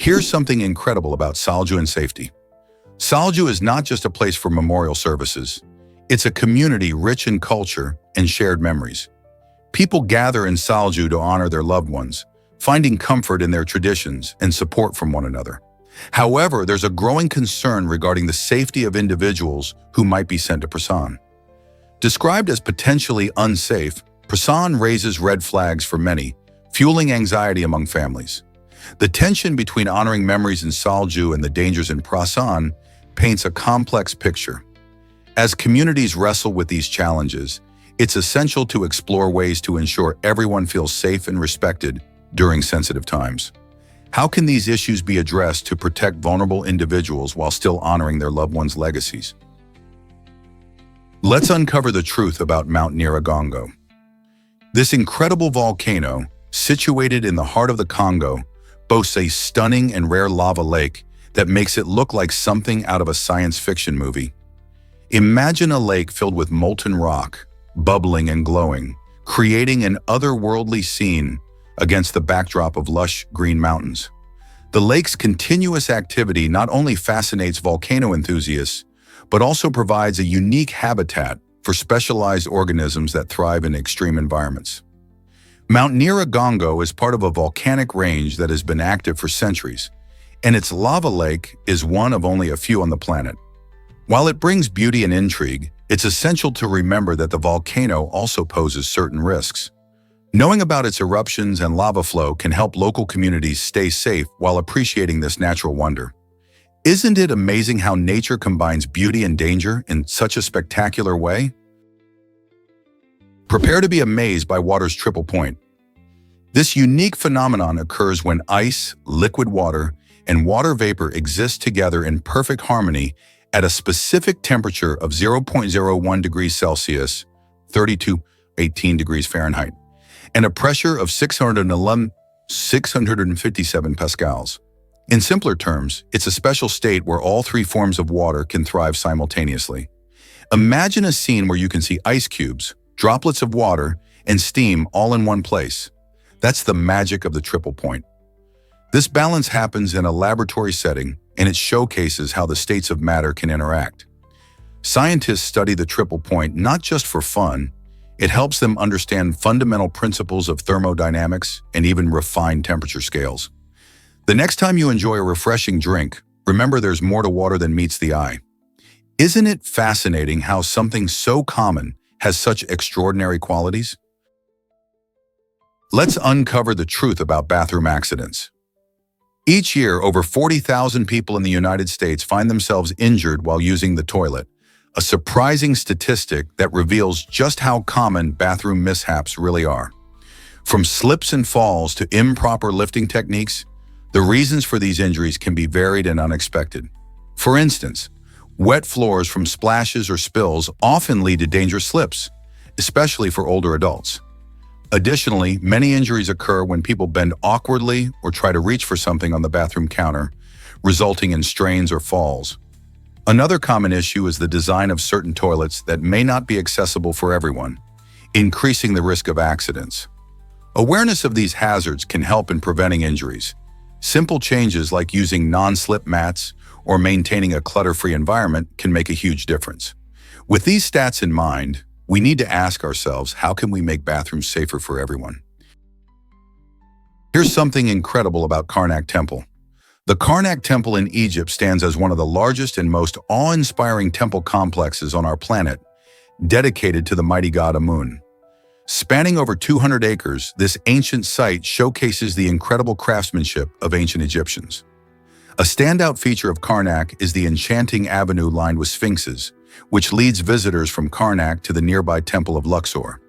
Here's something incredible about Salju and safety. Salju is not just a place for memorial services. It's a community rich in culture and shared memories. People gather in Salju to honor their loved ones, finding comfort in their traditions and support from one another. However, there's a growing concern regarding the safety of individuals who might be sent to Prasan. Described as potentially unsafe, Prasan raises red flags for many, fueling anxiety among families. The tension between honoring memories in Salju and the dangers in Prasan paints a complex picture. As communities wrestle with these challenges, it's essential to explore ways to ensure everyone feels safe and respected during sensitive times. How can these issues be addressed to protect vulnerable individuals while still honoring their loved ones' legacies? Let's uncover the truth about Mount Nerongo. This incredible volcano, situated in the heart of the Congo, boasts a stunning and rare lava lake that makes it look like something out of a science fiction movie. Imagine a lake filled with molten rock, bubbling and glowing, creating an otherworldly scene against the backdrop of lush green mountains. The lake's continuous activity not only fascinates volcano enthusiasts, but also provides a unique habitat for specialized organisms that thrive in extreme environments. Mount Nerongo is part of a volcanic range that has been active for centuries, and its lava lake is one of only a few on the planet. While it brings beauty and intrigue, it's essential to remember that the volcano also poses certain risks. Knowing about its eruptions and lava flow can help local communities stay safe while appreciating this natural wonder. Isn't it amazing how nature combines beauty and danger in such a spectacular way? Prepare to be amazed by water's triple point. This unique phenomenon occurs when ice, liquid water, and water vapor exist together in perfect harmony at a specific temperature of 0.01 degrees Celsius, 32.18 degrees Fahrenheit, and a pressure of 657 pascals. In simpler terms, it's a special state where all three forms of water can thrive simultaneously. Imagine a scene where you can see ice cubes, droplets of water, and steam all in one place. That's the magic of the triple point. This balance happens in a laboratory setting, and it showcases how the states of matter can interact. Scientists study the triple point not just for fun. It helps them understand fundamental principles of thermodynamics and even refined temperature scales. The next time you enjoy a refreshing drink, remember there's more to water than meets the eye. Isn't it fascinating how something so common has such extraordinary qualities? Let's uncover the truth about bathroom accidents. Each year, over 40,000 people in the United States find themselves injured while using the toilet, a surprising statistic that reveals just how common bathroom mishaps really are. From slips and falls to improper lifting techniques, the reasons for these injuries can be varied and unexpected. For instance, wet floors from splashes or spills often lead to dangerous slips, especially for older adults. Additionally, many injuries occur when people bend awkwardly or try to reach for something on the bathroom counter, resulting in strains or falls. Another common issue is the design of certain toilets that may not be accessible for everyone, increasing the risk of accidents. Awareness of these hazards can help in preventing injuries. Simple changes like using non-slip mats or maintaining a clutter-free environment can make a huge difference. With these stats in mind, we need to ask ourselves, how can we make bathrooms safer for everyone? Here's something incredible about Karnac Temple. The Karnac Temple in Egypt stands as one of the largest and most awe-inspiring temple complexes on our planet, dedicated to the mighty god Amun. Spanning over 200 acres, this ancient site showcases the incredible craftsmanship of ancient Egyptians. A standout feature of Karnac is the enchanting avenue lined with sphinxes, which leads visitors from Karnac to the nearby Temple of Luxor.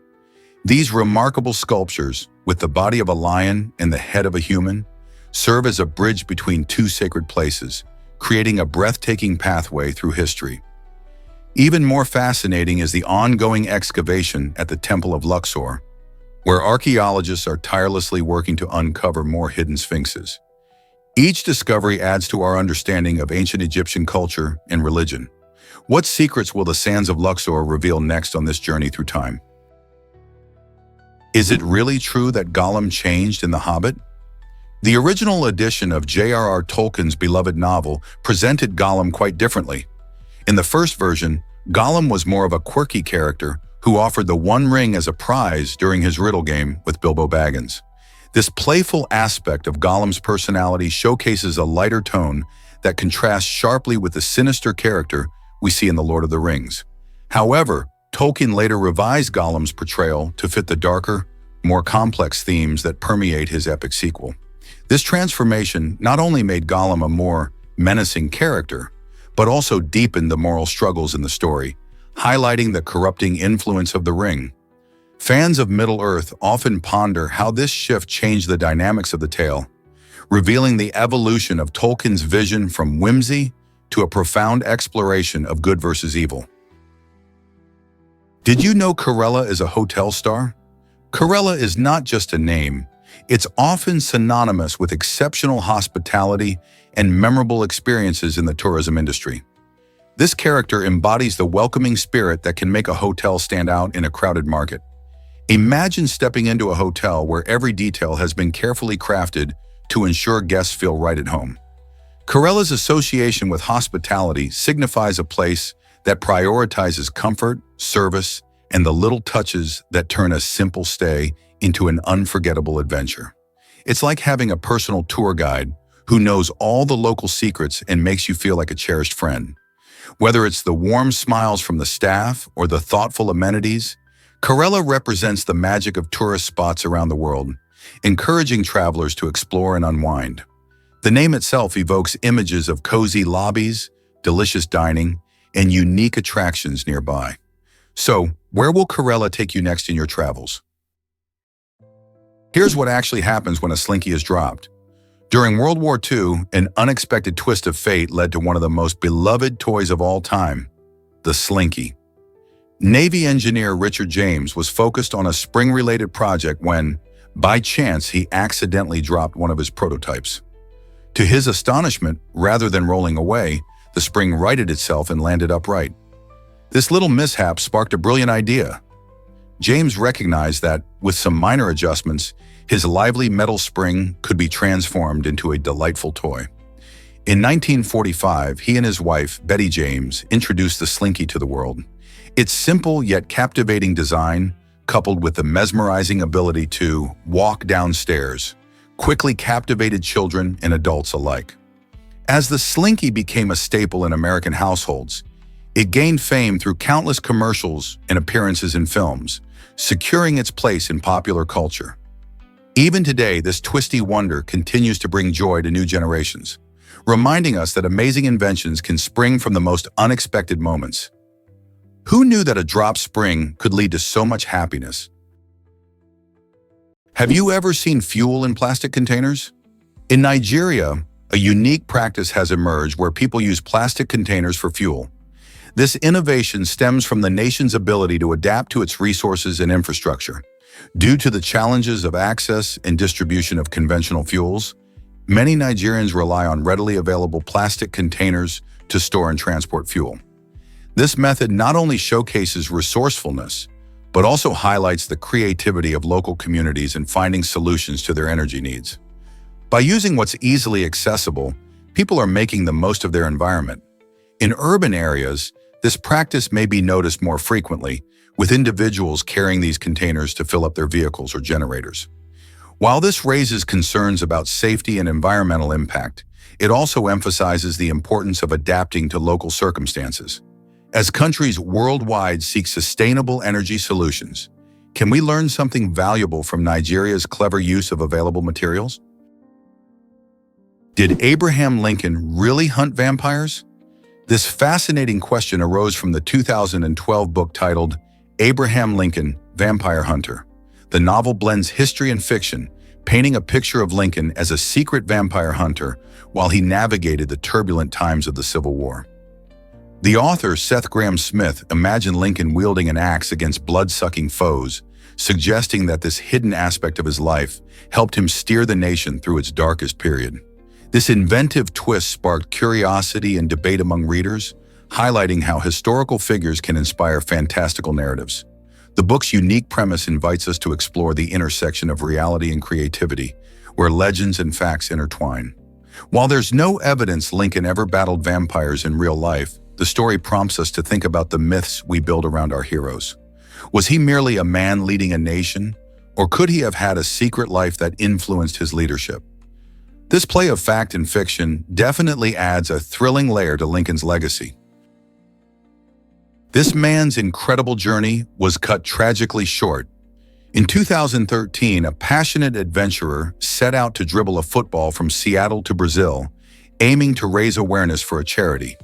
These remarkable sculptures, with the body of a lion and the head of a human, serve as a bridge between two sacred places, creating a breathtaking pathway through history. Even more fascinating is the ongoing excavation at the Temple of Luxor, where archaeologists are tirelessly working to uncover more hidden sphinxes. Each discovery adds to our understanding of ancient Egyptian culture and religion. What secrets will the sands of Luxor reveal next on this journey through time? Is it really true that Gollum changed in The Hobbit? The original edition of J.R.R. Tolkien's beloved novel presented Gollum quite differently. In the first version, Gollum was more of a quirky character who offered the One Ring as a prize during his riddle game with Bilbo Baggins. This playful aspect of Gollum's personality showcases a lighter tone that contrasts sharply with the sinister character we see in The Lord of the Rings. However, Tolkien later revised Gollum's portrayal to fit the darker, more complex themes that permeate his epic sequel. This transformation not only made Gollum a more menacing character, but also deepened the moral struggles in the story, highlighting the corrupting influence of the ring. Fans of Middle-earth often ponder how this shift changed the dynamics of the tale, revealing the evolution of Tolkien's vision from whimsy to a profound exploration of good versus evil. Did you know Carella is a hotel star? Carella is not just a name. It's often synonymous with exceptional hospitality and memorable experiences in the tourism industry. This character embodies the welcoming spirit that can make a hotel stand out in a crowded market. Imagine stepping into a hotel where every detail has been carefully crafted to ensure guests feel right at home. Carella's association with hospitality signifies a place that prioritizes comfort, service, and the little touches that turn a simple stay into an unforgettable adventure. It's like having a personal tour guide who knows all the local secrets and makes you feel like a cherished friend. Whether it's the warm smiles from the staff or the thoughtful amenities, Carella represents the magic of tourist spots around the world, encouraging travelers to explore and unwind. The name itself evokes images of cozy lobbies, delicious dining, and unique attractions nearby. So, where will Carella take you next in your travels? Here's what actually happens when a Slinky is dropped. During World War II, an unexpected twist of fate led to one of the most beloved toys of all time, the Slinky. Navy engineer Richard James was focused on a spring-related project when, by chance, he accidentally dropped one of his prototypes. To his astonishment, rather than rolling away, the spring righted itself and landed upright. This little mishap sparked a brilliant idea. James recognized that, with some minor adjustments, his lively metal spring could be transformed into a delightful toy. In 1945, he and his wife, Betty James, introduced the Slinky to the world. Its simple yet captivating design, coupled with the mesmerizing ability to walk downstairs, quickly captivated children and adults alike. As the Slinky became a staple in American households, it gained fame through countless commercials and appearances in films, securing its place in popular culture. Even today, this twisty wonder continues to bring joy to new generations, reminding us that amazing inventions can spring from the most unexpected moments. Who knew that a drop spring could lead to so much happiness? Have you ever seen fuel in plastic containers? In Nigeria, a unique practice has emerged where people use plastic containers for fuel. This innovation stems from the nation's ability to adapt to its resources and infrastructure. Due to the challenges of access and distribution of conventional fuels, many Nigerians rely on readily available plastic containers to store and transport fuel. This method not only showcases resourcefulness, but also highlights the creativity of local communities in finding solutions to their energy needs. By using what's easily accessible, people are making the most of their environment. In urban areas, this practice may be noticed more frequently, with individuals carrying these containers to fill up their vehicles or generators. While this raises concerns about safety and environmental impact, it also emphasizes the importance of adapting to local circumstances. As countries worldwide seek sustainable energy solutions, can we learn something valuable from Nigeria's clever use of available materials? Did Abraham Lincoln really hunt vampires? This fascinating question arose from the 2012 book titled Abraham Lincoln, Vampire Hunter. The novel blends history and fiction, painting a picture of Lincoln as a secret vampire hunter while he navigated the turbulent times of the Civil War. The author, Seth Grahame-Smith, imagined Lincoln wielding an axe against blood-sucking foes, suggesting that this hidden aspect of his life helped him steer the nation through its darkest period. This inventive twist sparked curiosity and debate among readers, highlighting how historical figures can inspire fantastical narratives. The book's unique premise invites us to explore the intersection of reality and creativity, where legends and facts intertwine. While there's no evidence Lincoln ever battled vampires in real life, the story prompts us to think about the myths we build around our heroes. Was he merely a man leading a nation, or could he have had a secret life that influenced his leadership? This play of fact and fiction definitely adds a thrilling layer to Lincoln's legacy. This man's incredible journey was cut tragically short. In 2013, a passionate adventurer set out to dribble a football from Seattle to Brazil, aiming to raise awareness for a charity.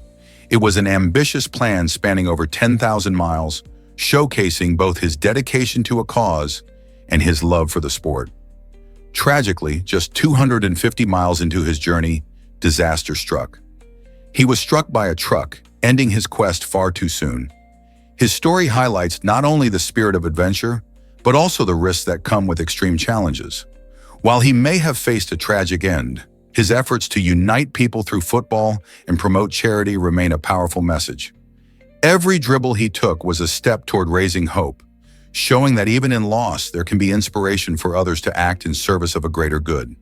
It was an ambitious plan spanning over 10,000 miles, showcasing both his dedication to a cause and his love for the sport. Tragically, just 250 miles into his journey, disaster struck. He was struck by a truck, ending his quest far too soon. His story highlights not only the spirit of adventure, but also the risks that come with extreme challenges. While he may have faced a tragic end, his efforts to unite people through football and promote charity remain a powerful message. Every dribble he took was a step toward raising hope, showing that even in loss, there can be inspiration for others to act in service of a greater good.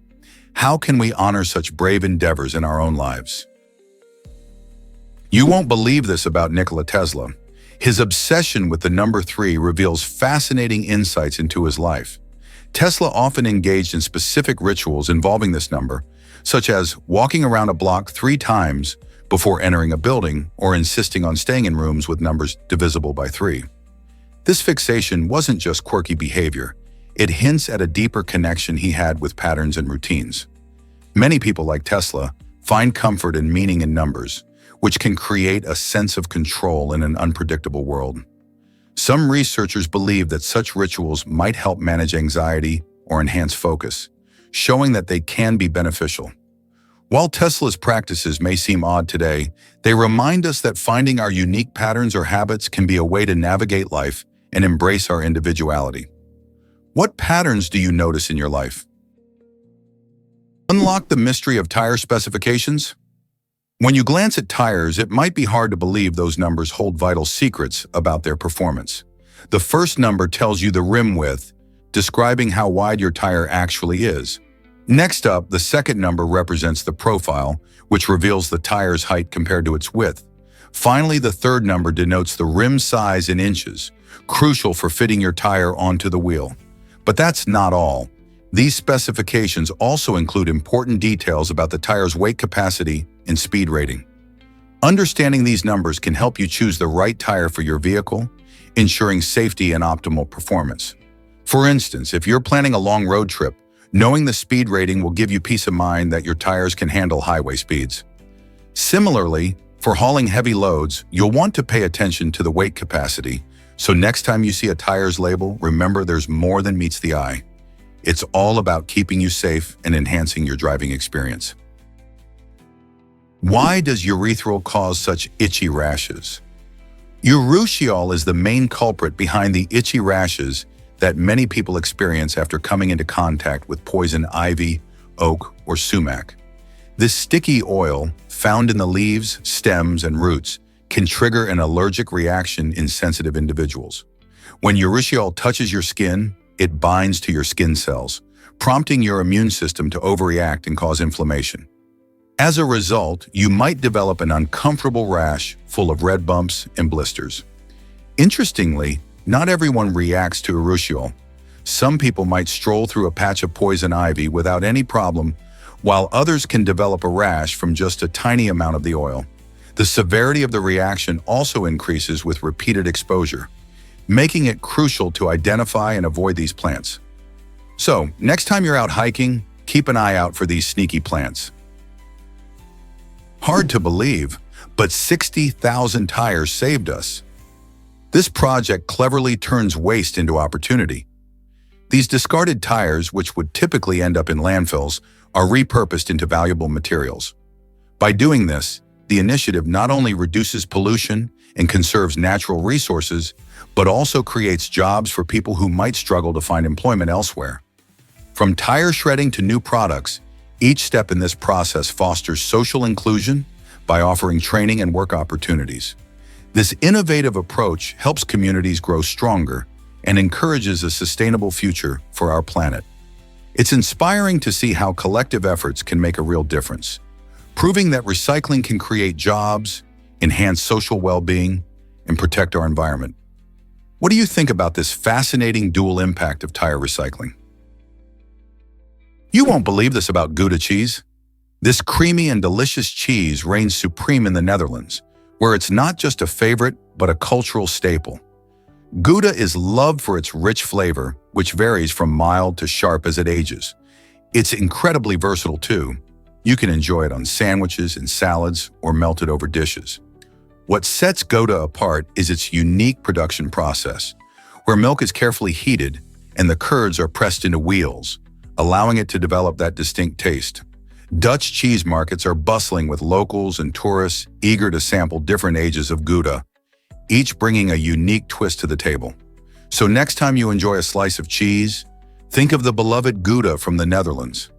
How can we honor such brave endeavors in our own lives? You won't believe this about Nikola Tesla. His obsession with the number 3 reveals fascinating insights into his life. Tesla often engaged in specific rituals involving this number, such as walking around a block 3 times before entering a building or insisting on staying in rooms with numbers divisible by 3. This fixation wasn't just quirky behavior. It hints at a deeper connection he had with patterns and routines. Many people like Tesla find comfort and meaning in numbers, which can create a sense of control in an unpredictable world. Some researchers believe that such rituals might help manage anxiety or enhance focus, showing that they can be beneficial. While Tesla's practices may seem odd today, they remind us that finding our unique patterns or habits can be a way to navigate life and embrace our individuality. What patterns do you notice in your life? Unlock the mystery of tire specifications. When you glance at tires, it might be hard to believe those numbers hold vital secrets about their performance. The first number tells you the rim width, describing how wide your tire actually is. Next up, the second number represents the profile, which reveals the tire's height compared to its width. Finally, the third number denotes the rim size in inches, crucial for fitting your tire onto the wheel. But that's not all. These specifications also include important details about the tire's weight capacity and speed rating. Understanding these numbers can help you choose the right tire for your vehicle, ensuring safety and optimal performance. For instance, if you're planning a long road trip, knowing the speed rating will give you peace of mind that your tires can handle highway speeds. Similarly, for hauling heavy loads, you'll want to pay attention to the weight capacity, so next time you see a tires label, remember there's more than meets the eye. It's all about keeping you safe and enhancing your driving experience. Why does urethral cause such itchy rashes? Urushiol is the main culprit behind the itchy rashes that many people experience after coming into contact with poison ivy, oak, or sumac. This sticky oil, found in the leaves, stems, and roots, can trigger an allergic reaction in sensitive individuals. When urushiol touches your skin, it binds to your skin cells, prompting your immune system to overreact and cause inflammation. As a result, you might develop an uncomfortable rash full of red bumps and blisters. Interestingly, not everyone reacts to urushiol. Some people might stroll through a patch of poison ivy without any problem, while others can develop a rash from just a tiny amount of the oil. The severity of the reaction also increases with repeated exposure, making it crucial to identify and avoid these plants. So, next time you're out hiking, keep an eye out for these sneaky plants. Hard to believe, but 60,000 tires saved us. This project cleverly turns waste into opportunity. These discarded tires, which would typically end up in landfills, are repurposed into valuable materials. By doing this, the initiative not only reduces pollution and conserves natural resources, but also creates jobs for people who might struggle to find employment elsewhere. From tire shredding to new products, each step in this process fosters social inclusion by offering training and work opportunities. This innovative approach helps communities grow stronger and encourages a sustainable future for our planet. It's inspiring to see how collective efforts can make a real difference, proving that recycling can create jobs, enhance social well-being, and protect our environment. What do you think about this fascinating dual impact of tire recycling? You won't believe this about Gouda cheese. This creamy and delicious cheese reigns supreme in the Netherlands, where it's not just a favorite, but a cultural staple. Gouda is loved for its rich flavor, which varies from mild to sharp as it ages. It's incredibly versatile too. You can enjoy it on sandwiches and salads or melted over dishes. What sets Gouda apart is its unique production process, where milk is carefully heated and the curds are pressed into wheels, allowing it to develop that distinct taste. Dutch cheese markets are bustling with locals and tourists eager to sample different ages of Gouda, each bringing a unique twist to the table. So next time you enjoy a slice of cheese, think of the beloved Gouda from the Netherlands.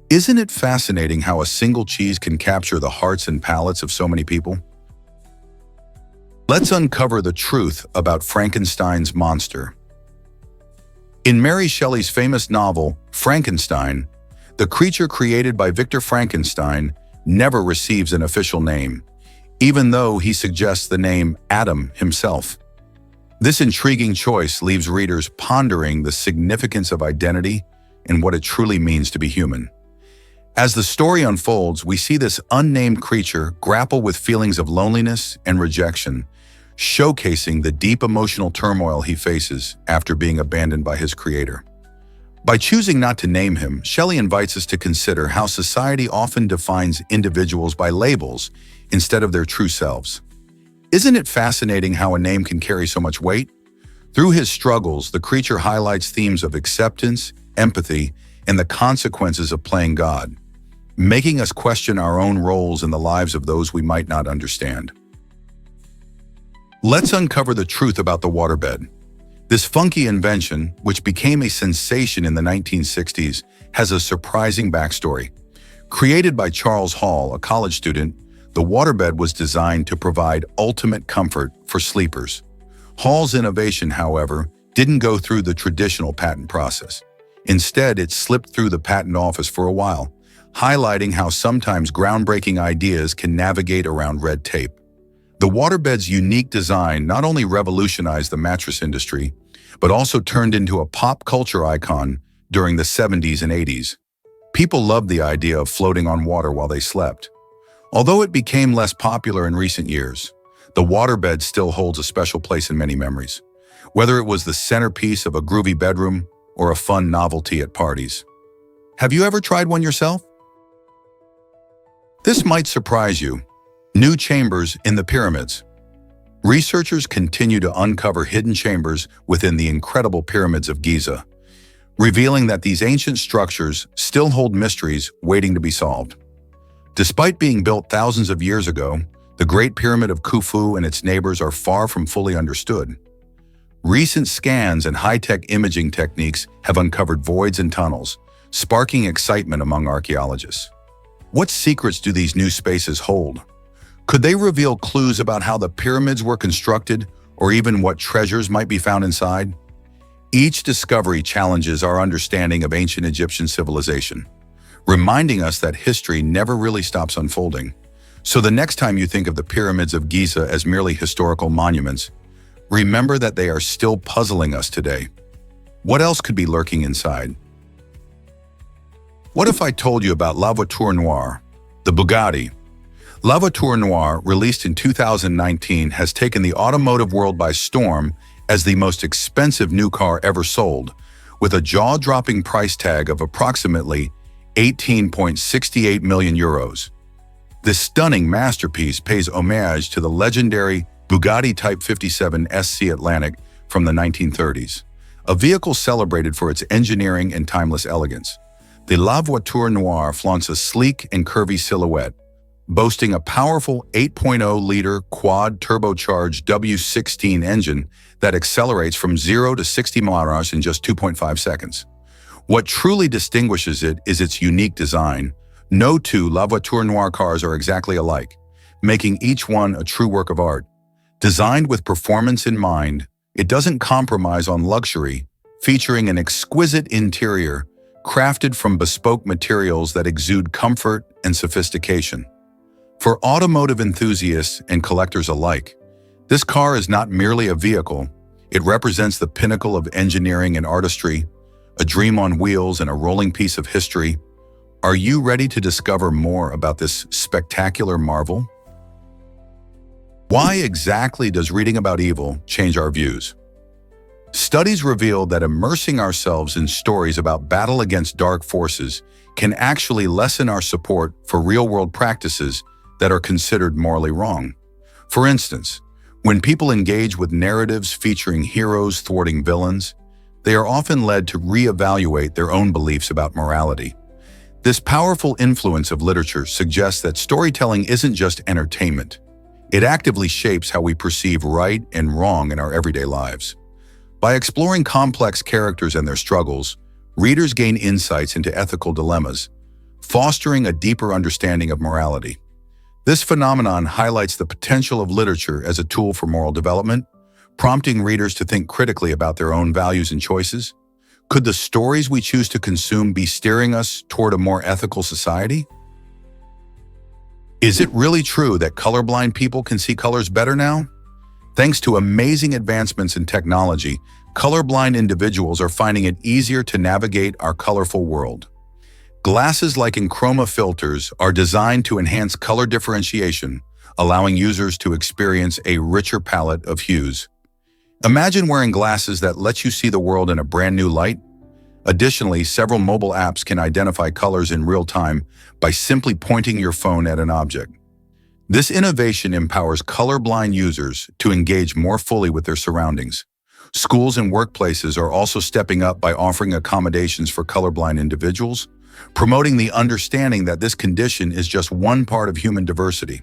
Isn't it fascinating how a single cheese can capture the hearts and palates of so many people? Let's uncover the truth about Frankenstein's monster. In Mary Shelley's famous novel, Frankenstein, the creature created by Victor Frankenstein never receives an official name, even though he suggests the name Adam himself. This intriguing choice leaves readers pondering the significance of identity and what it truly means to be human. As the story unfolds, we see this unnamed creature grapple with feelings of loneliness and rejection, showcasing the deep emotional turmoil he faces after being abandoned by his creator. By choosing not to name him, Shelley invites us to consider how society often defines individuals by labels instead of their true selves. Isn't it fascinating how a name can carry so much weight? Through his struggles, the creature highlights themes of acceptance, empathy, and the consequences of playing God, making us question our own roles in the lives of those we might not understand. Let's uncover the truth about the waterbed. This funky invention, which became a sensation in the 1960s, has a surprising backstory. Created by Charles Hall, a college student, the waterbed was designed to provide ultimate comfort for sleepers. Hall's innovation, however, didn't go through the traditional patent process. Instead, it slipped through the patent office for a while, highlighting how sometimes groundbreaking ideas can navigate around red tape. The waterbed's unique design not only revolutionized the mattress industry, but also turned into a pop culture icon during the 70s and 80s. People loved the idea of floating on water while they slept. Although it became less popular in recent years, the waterbed still holds a special place in many memories, whether it was the centerpiece of a groovy bedroom or a fun novelty at parties. Have you ever tried one yourself? This might surprise you. New chambers in the pyramids. Researchers continue to uncover hidden chambers within the incredible pyramids of Giza, revealing that these ancient structures still hold mysteries waiting to be solved. Despite being built thousands of years ago, the Great Pyramid of Khufu and its neighbors are far from fully understood. Recent scans and high-tech imaging techniques have uncovered voids and tunnels, sparking excitement among archaeologists. What secrets do these new spaces hold? Could they reveal clues about how the pyramids were constructed, or even what treasures might be found inside? Each discovery challenges our understanding of ancient Egyptian civilization, reminding us that history never really stops unfolding. So the next time you think of the pyramids of Giza as merely historical monuments, remember that they are still puzzling us today. What else could be lurking inside? What if I told you about La Voiture Noire, the Bugatti? La Voiture Noire, released in 2019, has taken the automotive world by storm as the most expensive new car ever sold, with a jaw-dropping price tag of approximately 18.68 million euros. This stunning masterpiece pays homage to the legendary Bugatti Type 57 SC Atlantic from the 1930s, a vehicle celebrated for its engineering and timeless elegance. The La Voiture Noire flaunts a sleek and curvy silhouette, boasting a powerful 8.0-liter quad-turbocharged W16 engine that accelerates from 0 to 60 miles in just 2.5 seconds. What truly distinguishes it is its unique design. No two La Voiture Noire cars are exactly alike, making each one a true work of art. Designed with performance in mind, it doesn't compromise on luxury, featuring an exquisite interior crafted from bespoke materials that exude comfort and sophistication. For automotive enthusiasts and collectors alike, this car is not merely a vehicle, it represents the pinnacle of engineering and artistry, a dream on wheels and a rolling piece of history. Are you ready to discover more about this spectacular marvel? Why exactly does reading about evil change our views? Studies reveal that immersing ourselves in stories about battle against dark forces can actually lessen our support for real-world practices that are considered morally wrong. For instance, when people engage with narratives featuring heroes thwarting villains, they are often led to reevaluate their own beliefs about morality. This powerful influence of literature suggests that storytelling isn't just entertainment. It actively shapes how we perceive right and wrong in our everyday lives. By exploring complex characters and their struggles, readers gain insights into ethical dilemmas, fostering a deeper understanding of morality. This phenomenon highlights the potential of literature as a tool for moral development, prompting readers to think critically about their own values and choices. Could the stories we choose to consume be steering us toward a more ethical society? Is it really true that colorblind people can see colors better now? Thanks to amazing advancements in technology, colorblind individuals are finding it easier to navigate our colorful world. Glasses like Enchroma filters are designed to enhance color differentiation, allowing users to experience a richer palette of hues. Imagine wearing glasses that let you see the world in a brand new light. Additionally, several mobile apps can identify colors in real time by simply pointing your phone at an object. This innovation empowers colorblind users to engage more fully with their surroundings. Schools and workplaces are also stepping up by offering accommodations for colorblind individuals, promoting the understanding that this condition is just one part of human diversity.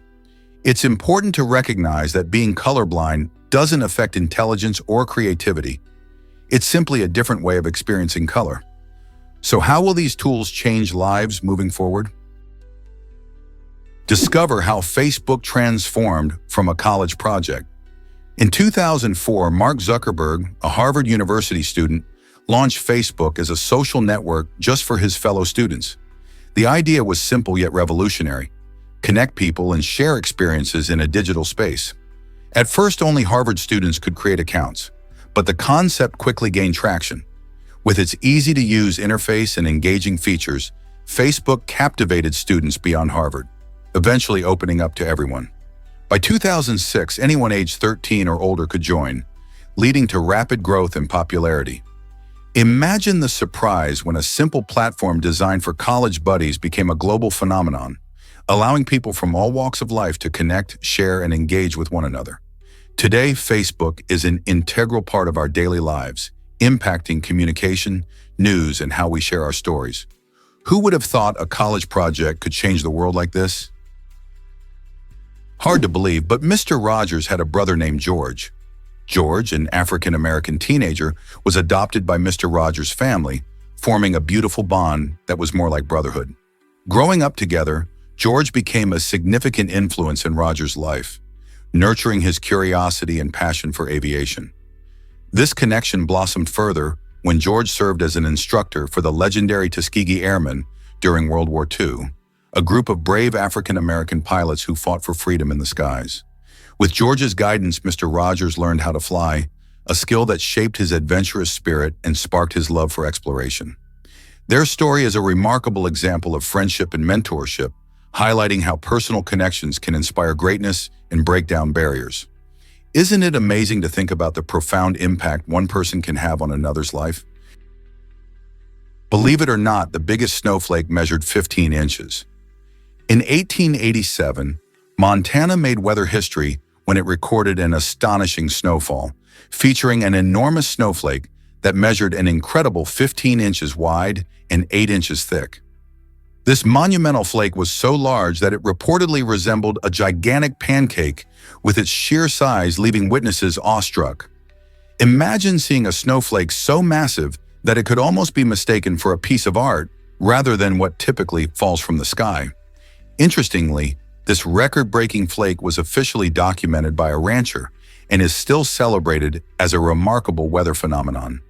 It's important to recognize that being colorblind doesn't affect intelligence or creativity. It's simply a different way of experiencing color. So how will these tools change lives moving forward? Discover how Facebook transformed from a college project. In 2004, Mark Zuckerberg, a Harvard University student, launched Facebook as a social network just for his fellow students. The idea was simple yet revolutionary: connect people and share experiences in a digital space. At first, only Harvard students could create accounts, but the concept quickly gained traction. With its easy-to-use interface and engaging features, Facebook captivated students beyond Harvard, eventually opening up to everyone. By 2006, anyone aged 13 or older could join, leading to rapid growth and popularity. Imagine the surprise when a simple platform designed for college buddies became a global phenomenon, allowing people from all walks of life to connect, share, and engage with one another. Today, Facebook is an integral part of our daily lives, impacting communication, news, and how we share our stories. Who would have thought a college project could change the world like this? Hard to believe, but Mr. Rogers had a brother named George. George, an African-American teenager, was adopted by Mr. Rogers' family, forming a beautiful bond that was more like brotherhood. Growing up together, George became a significant influence in Rogers' life, nurturing his curiosity and passion for aviation. This connection blossomed further when George served as an instructor for the legendary Tuskegee Airmen during World War II, a group of brave African-American pilots who fought for freedom in the skies. With George's guidance, Mr. Rogers learned how to fly, a skill that shaped his adventurous spirit and sparked his love for exploration. Their story is a remarkable example of friendship and mentorship, highlighting how personal connections can inspire greatness and break down barriers. Isn't it amazing to think about the profound impact one person can have on another's life? Believe it or not, the biggest snowflake measured 15 inches. In 1887, Montana made weather history when it recorded an astonishing snowfall, featuring an enormous snowflake that measured an incredible 15 inches wide and 8 inches thick. This monumental flake was so large that it reportedly resembled a gigantic pancake, with its sheer size leaving witnesses awestruck. Imagine seeing a snowflake so massive that it could almost be mistaken for a piece of art rather than what typically falls from the sky. Interestingly, this record-breaking flake was officially documented by a rancher and is still celebrated as a remarkable weather phenomenon.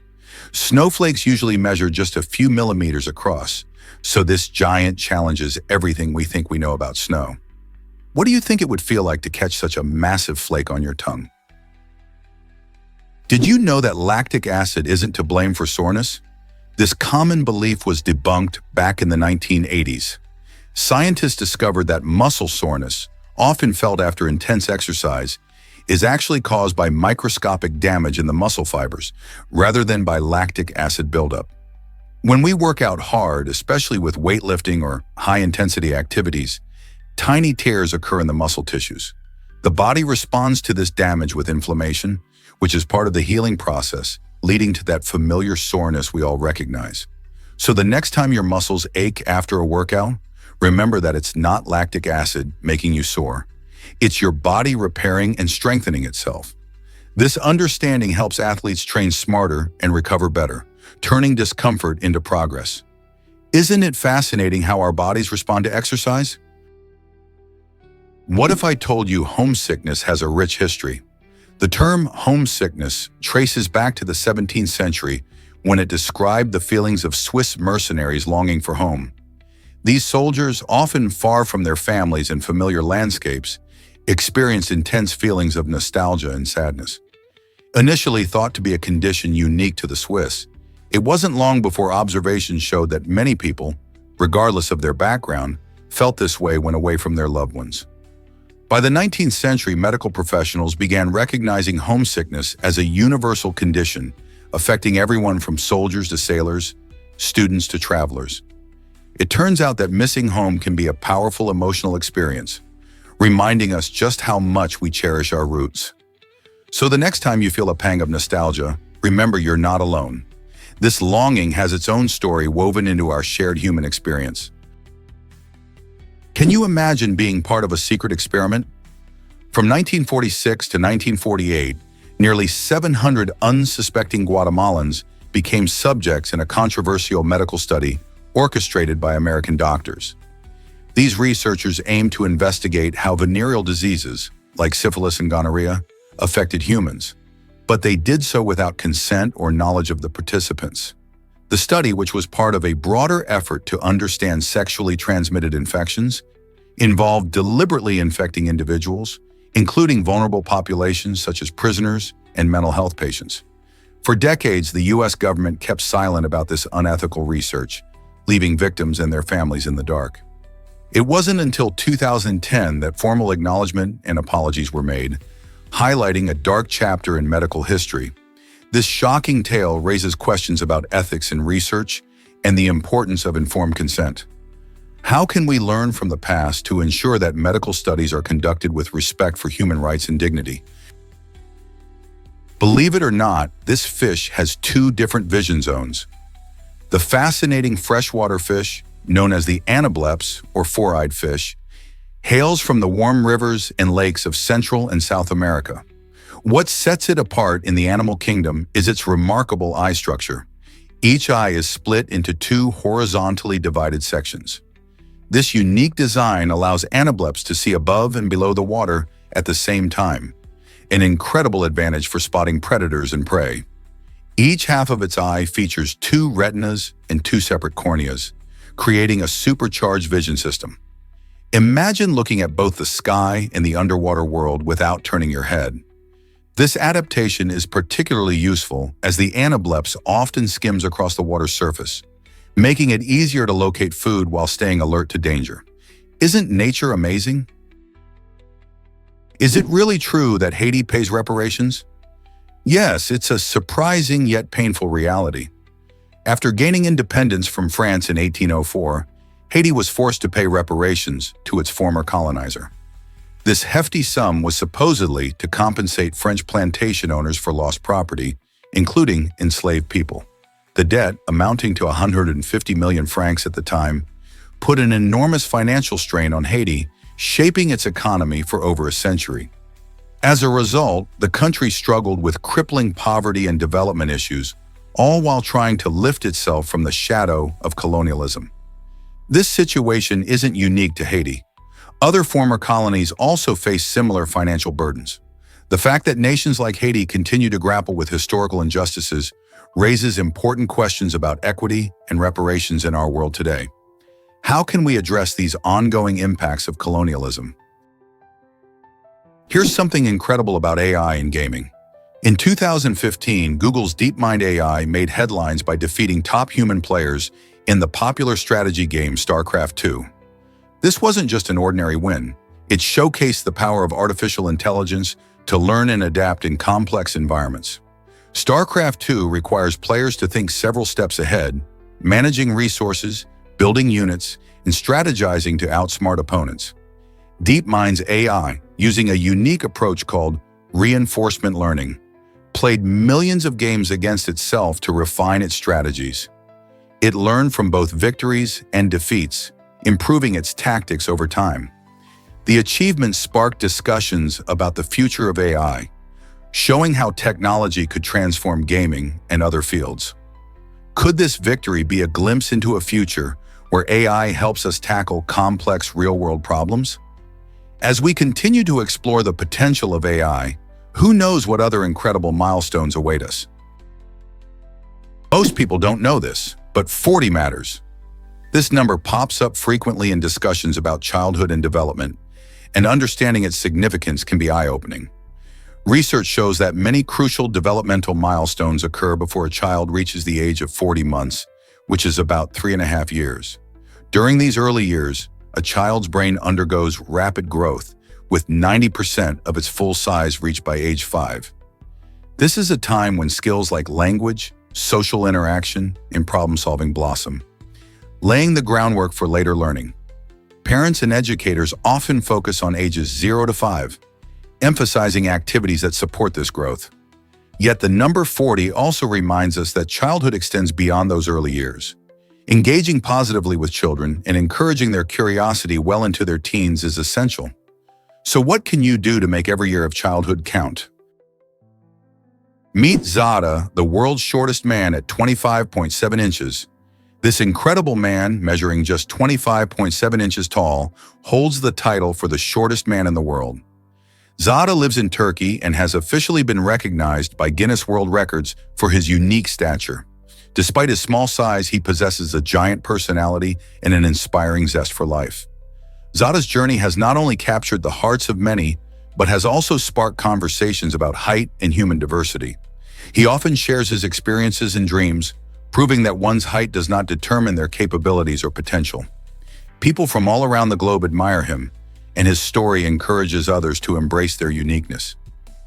Snowflakes usually measure just a few millimeters across, so this giant challenges everything we think we know about snow. What do you think it would feel like to catch such a massive flake on your tongue? Did you know that lactic acid isn't to blame for soreness? This common belief was debunked back in the 1980s. Scientists discovered that muscle soreness, often felt after intense exercise, is actually caused by microscopic damage in the muscle fibers, rather than by lactic acid buildup. When we work out hard, especially with weightlifting or high-intensity activities, tiny tears occur in the muscle tissues. The body responds to this damage with inflammation, which is part of the healing process, leading to that familiar soreness we all recognize. So the next time your muscles ache after a workout, remember that it's not lactic acid making you sore. It's your body repairing and strengthening itself. This understanding helps athletes train smarter and recover better, turning discomfort into progress. Isn't it fascinating how our bodies respond to exercise? What if I told you homesickness has a rich history? The term homesickness traces back to the 17th century when it described the feelings of Swiss mercenaries longing for home. These soldiers, often far from their families and familiar landscapes, experienced intense feelings of nostalgia and sadness. Initially thought to be a condition unique to the Swiss, it wasn't long before observations showed that many people, regardless of their background, felt this way when away from their loved ones. By the 19th century, medical professionals began recognizing homesickness as a universal condition affecting everyone from soldiers to sailors, students to travelers. It turns out that missing home can be a powerful emotional experience, reminding us just how much we cherish our roots. So the next time you feel a pang of nostalgia, remember you're not alone. This longing has its own story woven into our shared human experience. Can you imagine being part of a secret experiment? From 1946 to 1948, nearly 700 unsuspecting Guatemalans became subjects in a controversial medical study orchestrated by American doctors. These researchers aimed to investigate how venereal diseases, like syphilis and gonorrhea, affected humans, but they did so without consent or knowledge of the participants. The study, which was part of a broader effort to understand sexually transmitted infections, involved deliberately infecting individuals, including vulnerable populations such as prisoners and mental health patients. For decades, the U.S. government kept silent about this unethical research, leaving victims and their families in the dark. It wasn't until 2010 that formal acknowledgement and apologies were made, highlighting a dark chapter in medical history. This shocking tale raises questions about ethics in research and the importance of informed consent. How can we learn from the past to ensure that medical studies are conducted with respect for human rights and dignity? Believe it or not, this fish has two different vision zones. The fascinating freshwater fish, known as the Anableps or four-eyed fish, hails from the warm rivers and lakes of Central and South America. What sets it apart in the animal kingdom is its remarkable eye structure. Each eye is split into two horizontally divided sections. This unique design allows Anableps to see above and below the water at the same time, an incredible advantage for spotting predators and prey. Each half of its eye features two retinas and two separate corneas, creating a supercharged vision system. Imagine looking at both the sky and the underwater world without turning your head. This adaptation is particularly useful as the Anableps often skims across the water's surface, making it easier to locate food while staying alert to danger. Isn't nature amazing? Is it really true that Haiti pays reparations? Yes, it's a surprising yet painful reality. After gaining independence from France in 1804, Haiti was forced to pay reparations to its former colonizer. This hefty sum was supposedly to compensate French plantation owners for lost property, including enslaved people. The debt, amounting to 150 million francs at the time, put an enormous financial strain on Haiti, shaping its economy for over a century. As a result, the country struggled with crippling poverty and development issues, all while trying to lift itself from the shadow of colonialism. This situation isn't unique to Haiti. Other former colonies also faced similar financial burdens. The fact that nations like Haiti continue to grapple with historical injustices raises important questions about equity and reparations in our world today. How can we address these ongoing impacts of colonialism? Here's something incredible about AI in gaming. In 2015, Google's DeepMind AI made headlines by defeating top human players in the popular strategy game Starcraft 2. This wasn't just an ordinary win. It showcased the power of artificial intelligence to learn and adapt in complex environments. Starcraft 2 requires players to think several steps ahead, managing resources, building units, and strategizing to outsmart opponents. DeepMind's AI, using a unique approach called reinforcement learning, played millions of games against itself to refine its strategies. It learned from both victories and defeats, improving its tactics over time. The achievement sparked discussions about the future of AI, showing how technology could transform gaming and other fields. Could this victory be a glimpse into a future where AI helps us tackle complex real-world problems? As we continue to explore the potential of AI, who knows what other incredible milestones await us? Most people don't know this, but 40 matters. This number pops up frequently in discussions about childhood and development, and understanding its significance can be eye-opening. Research shows that many crucial developmental milestones occur before a child reaches the age of 40 months, which is about 3.5 years. During these early years, a child's brain undergoes rapid growth, with 90% of its full size reached by age 5. This is a time when skills like language, social interaction, and problem-solving blossom, laying the groundwork for later learning. Parents and educators often focus on ages 0 to 5, emphasizing activities that support this growth. Yet the number 40 also reminds us that childhood extends beyond those early years. Engaging positively with children and encouraging their curiosity well into their teens is essential. So what can you do to make every year of childhood count? Meet Zada, the world's shortest man at 25.7 inches. This incredible man, measuring just 25.7 inches tall, holds the title for the shortest man in the world. Zada lives in Turkey and has officially been recognized by Guinness World Records for his unique stature. Despite his small size, he possesses a giant personality and an inspiring zest for life. Zada's journey has not only captured the hearts of many, but has also sparked conversations about height and human diversity. He often shares his experiences and dreams, proving that one's height does not determine their capabilities or potential. People from all around the globe admire him, and his story encourages others to embrace their uniqueness.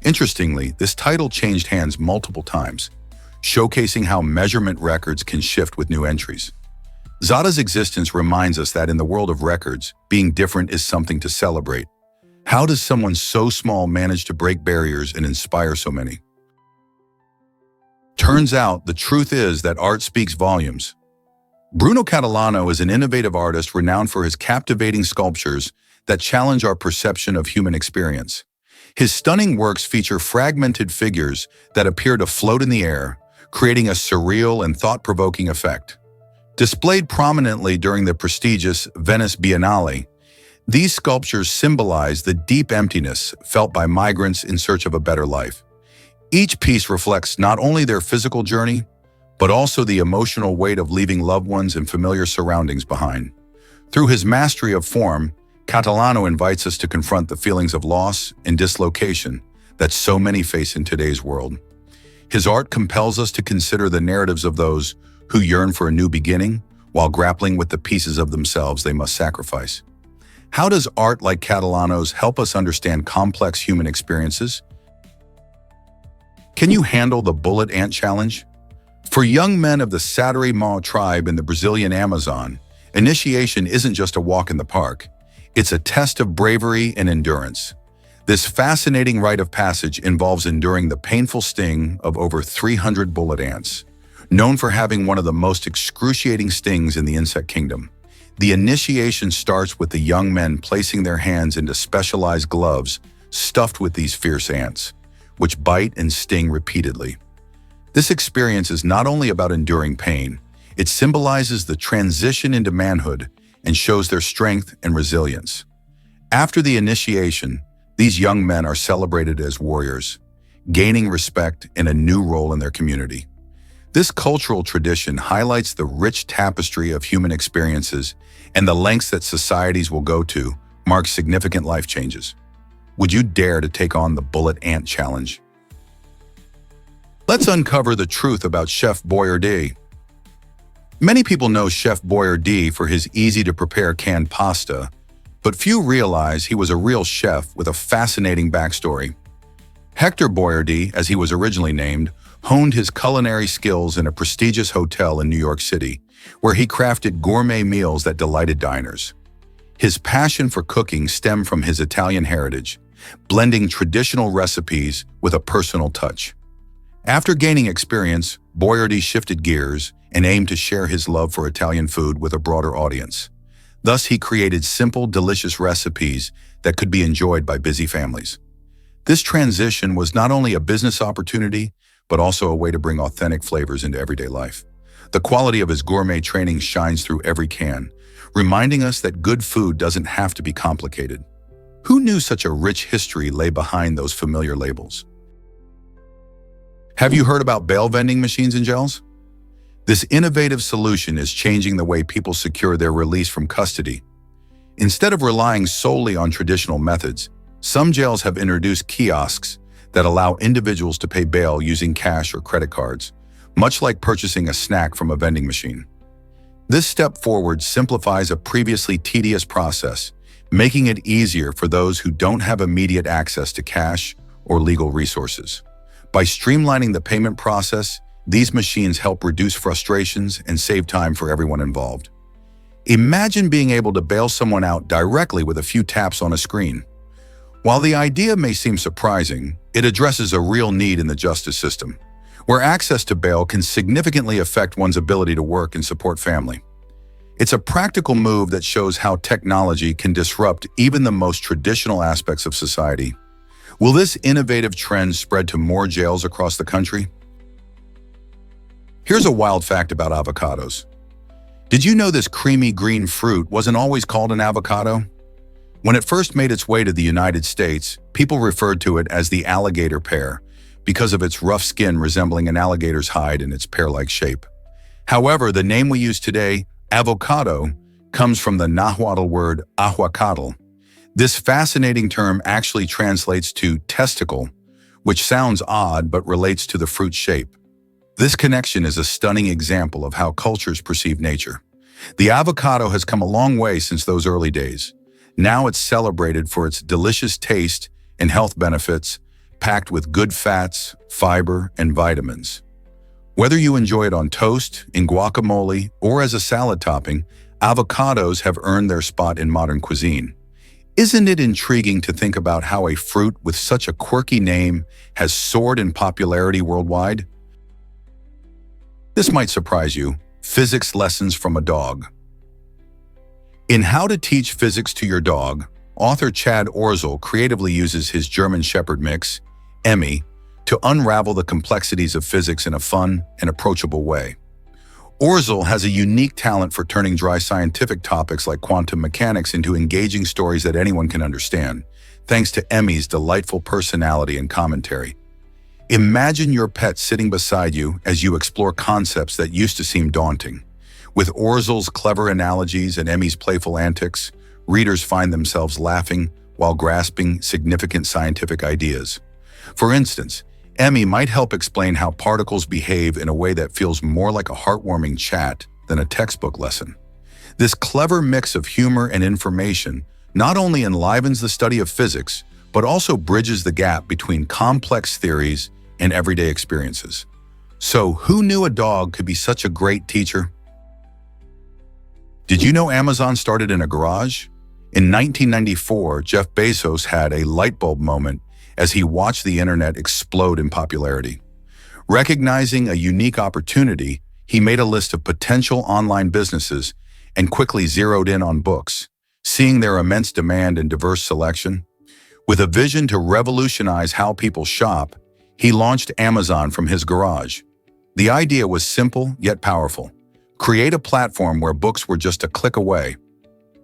Interestingly, this title changed hands multiple times, showcasing how measurement records can shift with new entries. Zada's existence reminds us that in the world of records, being different is something to celebrate. How does someone so small manage to break barriers and inspire so many? Turns out, the truth is that art speaks volumes. Bruno Catalano is an innovative artist renowned for his captivating sculptures that challenge our perception of human experience. His stunning works feature fragmented figures that appear to float in the air, creating a surreal and thought-provoking effect. Displayed prominently during the prestigious Venice Biennale, these sculptures symbolize the deep emptiness felt by migrants in search of a better life. Each piece reflects not only their physical journey, but also the emotional weight of leaving loved ones and familiar surroundings behind. Through his mastery of form, Catalano invites us to confront the feelings of loss and dislocation that so many face in today's world. His art compels us to consider the narratives of those who yearn for a new beginning while grappling with the pieces of themselves they must sacrifice. How does art like Catalano's help us understand complex human experiences? Can you handle the bullet ant challenge? For young men of the Satere-Mao tribe in the Brazilian Amazon, initiation isn't just a walk in the park. It's a test of bravery and endurance. This fascinating rite of passage involves enduring the painful sting of over 300 bullet ants, known for having one of the most excruciating stings in the insect kingdom. The initiation starts with the young men placing their hands into specialized gloves stuffed with these fierce ants, which bite and sting repeatedly. This experience is not only about enduring pain, it symbolizes the transition into manhood and shows their strength and resilience. After the initiation, These young men are celebrated as warriors, gaining respect and a new role in their community. This cultural tradition highlights the rich tapestry of human experiences and the lengths that societies will go to mark significant life changes. Would you dare to take on the bullet ant challenge? Let's uncover the truth about Chef Boyardee. Many people know Chef Boyardee for his easy-to-prepare canned pasta, but few realize he was a real chef with a fascinating backstory. Hector Boyardee, as he was originally named, honed his culinary skills in a prestigious hotel in New York City, where he crafted gourmet meals that delighted diners. His passion for cooking stemmed from his Italian heritage, blending traditional recipes with a personal touch. After gaining experience, Boyardee shifted gears and aimed to share his love for Italian food with a broader audience. Thus, he created simple, delicious recipes that could be enjoyed by busy families. This transition was not only a business opportunity, but also a way to bring authentic flavors into everyday life. The quality of his gourmet training shines through every can, reminding us that good food doesn't have to be complicated. Who knew such a rich history lay behind those familiar labels? Have you heard about bail vending machines and jails? This innovative solution is changing the way people secure their release from custody. Instead of relying solely on traditional methods, some jails have introduced kiosks that allow individuals to pay bail using cash or credit cards, much like purchasing a snack from a vending machine. This step forward simplifies a previously tedious process, making it easier for those who don't have immediate access to cash or legal resources. By streamlining the payment process, these machines help reduce frustrations and save time for everyone involved. Imagine being able to bail someone out directly with a few taps on a screen. While the idea may seem surprising, it addresses a real need in the justice system, where access to bail can significantly affect one's ability to work and support family. It's a practical move that shows how technology can disrupt even the most traditional aspects of society. Will this innovative trend spread to more jails across the country? Here's a wild fact about avocados. Did you know this creamy green fruit wasn't always called an avocado? When it first made its way to the United States, people referred to it as the alligator pear because of its rough skin resembling an alligator's hide in its pear-like shape. However, the name we use today, avocado, comes from the Nahuatl word ahuacatl. This fascinating term actually translates to testicle, which sounds odd but relates to the fruit's shape. This connection is a stunning example of how cultures perceive nature. The avocado has come a long way since those early days. Now it's celebrated for its delicious taste and health benefits, packed with good fats, fiber, and vitamins. Whether you enjoy it on toast, in guacamole, or as a salad topping, avocados have earned their spot in modern cuisine. Isn't it intriguing to think about how a fruit with such a quirky name has soared in popularity worldwide? This might surprise you. Physics lessons from a dog. In How to Teach Physics to Your Dog, author Chad Orzel creatively uses his German Shepherd mix, Emmy, to unravel the complexities of physics in a fun and approachable way. Orzel has a unique talent for turning dry scientific topics like quantum mechanics into engaging stories that anyone can understand, thanks to Emmy's delightful personality and commentary. Imagine your pet sitting beside you as you explore concepts that used to seem daunting. With Orzel's clever analogies and Emmy's playful antics, readers find themselves laughing while grasping significant scientific ideas. For instance, Emmy might help explain how particles behave in a way that feels more like a heartwarming chat than a textbook lesson. This clever mix of humor and information not only enlivens the study of physics, but also bridges the gap between complex theories and everyday experiences. So, who knew a dog could be such a great teacher? Did you know Amazon started in a garage? In 1994, Jeff Bezos had a light bulb moment as he watched the internet explode in popularity. Recognizing a unique opportunity, he made a list of potential online businesses and quickly zeroed in on books, seeing their immense demand and diverse selection. With a vision to revolutionize how people shop, he launched Amazon from his garage. The idea was simple yet powerful. Create a platform where books were just a click away.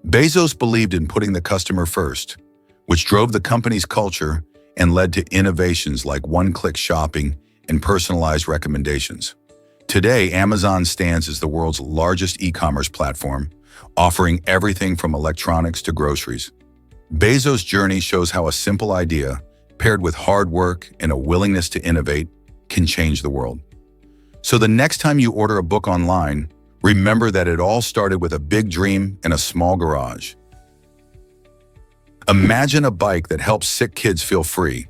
Bezos believed in putting the customer first. which drove the company's culture and led to innovations like one-click shopping and personalized recommendations. Today, Amazon stands as the world's largest e-commerce platform, offering everything from electronics to groceries. Bezos' journey shows how a simple idea, paired with hard work and a willingness to innovate, can change the world. So the next time you order a book online, remember that it all started with a big dream in a small garage. Imagine a bike that helps sick kids feel free.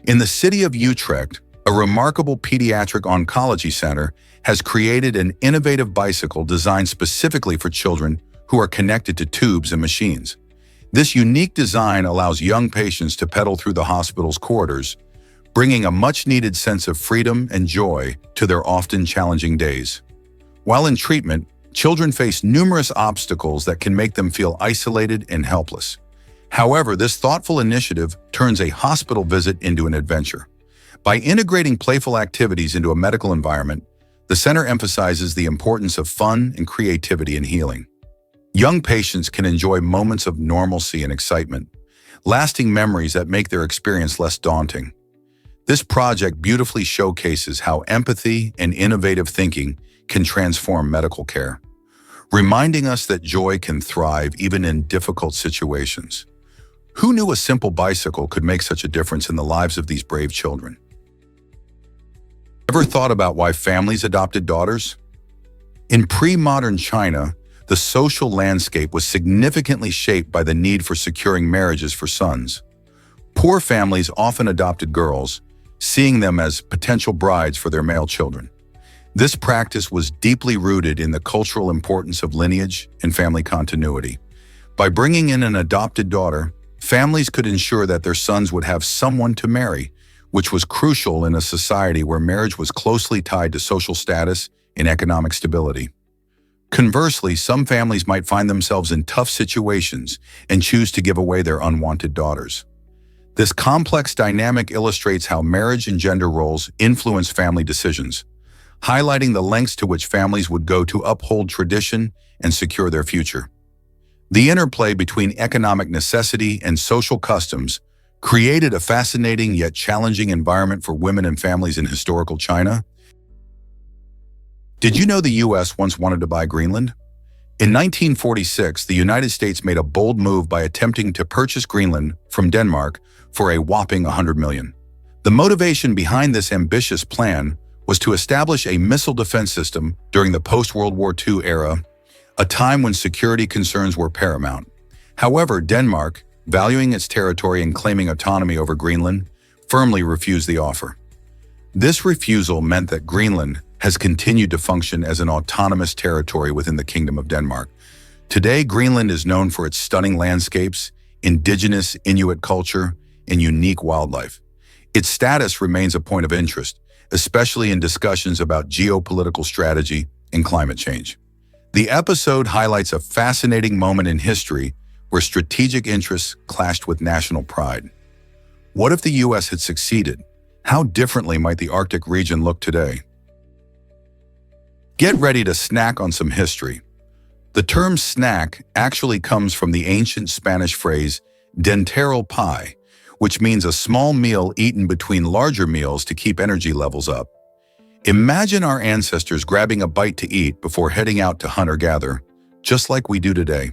In the city of Utrecht, a remarkable pediatric oncology center has created an innovative bicycle designed specifically for children who are connected to tubes and machines. This unique design allows young patients to pedal through the hospital's corridors, bringing a much-needed sense of freedom and joy to their often challenging days. While in treatment, children face numerous obstacles that can make them feel isolated and helpless. However, this thoughtful initiative turns a hospital visit into an adventure. By integrating playful activities into a medical environment, the center emphasizes the importance of fun and creativity in healing. Young patients can enjoy moments of normalcy and excitement, lasting memories that make their experience less daunting. This project beautifully showcases how empathy and innovative thinking can transform medical care, reminding us that joy can thrive even in difficult situations. Who knew a simple bicycle could make such a difference in the lives of these brave children? Ever thought about why families adopted daughters? In pre-modern China, the social landscape was significantly shaped by the need for securing marriages for sons. Poor families often adopted girls, seeing them as potential brides for their male children. This practice was deeply rooted in the cultural importance of lineage and family continuity. By bringing in an adopted daughter, families could ensure that their sons would have someone to marry, which was crucial in a society where marriage was closely tied to social status and economic stability. Conversely, some families might find themselves in tough situations and choose to give away their unwanted daughters. This complex dynamic illustrates how marriage and gender roles influence family decisions, highlighting the lengths to which families would go to uphold tradition and secure their future. The interplay between economic necessity and social customs created a fascinating yet challenging environment for women and families in historical China. Did you know the U.S. once wanted to buy Greenland? In 1946, the United States made a bold move by attempting to purchase Greenland from Denmark for a whopping $100 million. The motivation behind this ambitious plan was to establish a missile defense system during the post-World War II era, a time when security concerns were paramount. However, Denmark, valuing its territory and claiming autonomy over Greenland, firmly refused the offer. This refusal meant that Greenland has continued to function as an autonomous territory within the Kingdom of Denmark. Today, Greenland is known for its stunning landscapes, indigenous Inuit culture, and unique wildlife. Its status remains a point of interest, especially in discussions about geopolitical strategy and climate change. The episode highlights a fascinating moment in history where strategic interests clashed with national pride. What if the U.S. had succeeded? How differently might the Arctic region look today? Get ready to snack on some history. The term snack actually comes from the ancient Spanish phrase dentero pie, which means a small meal eaten between larger meals to keep energy levels up. Imagine our ancestors grabbing a bite to eat before heading out to hunt or gather, just like we do today.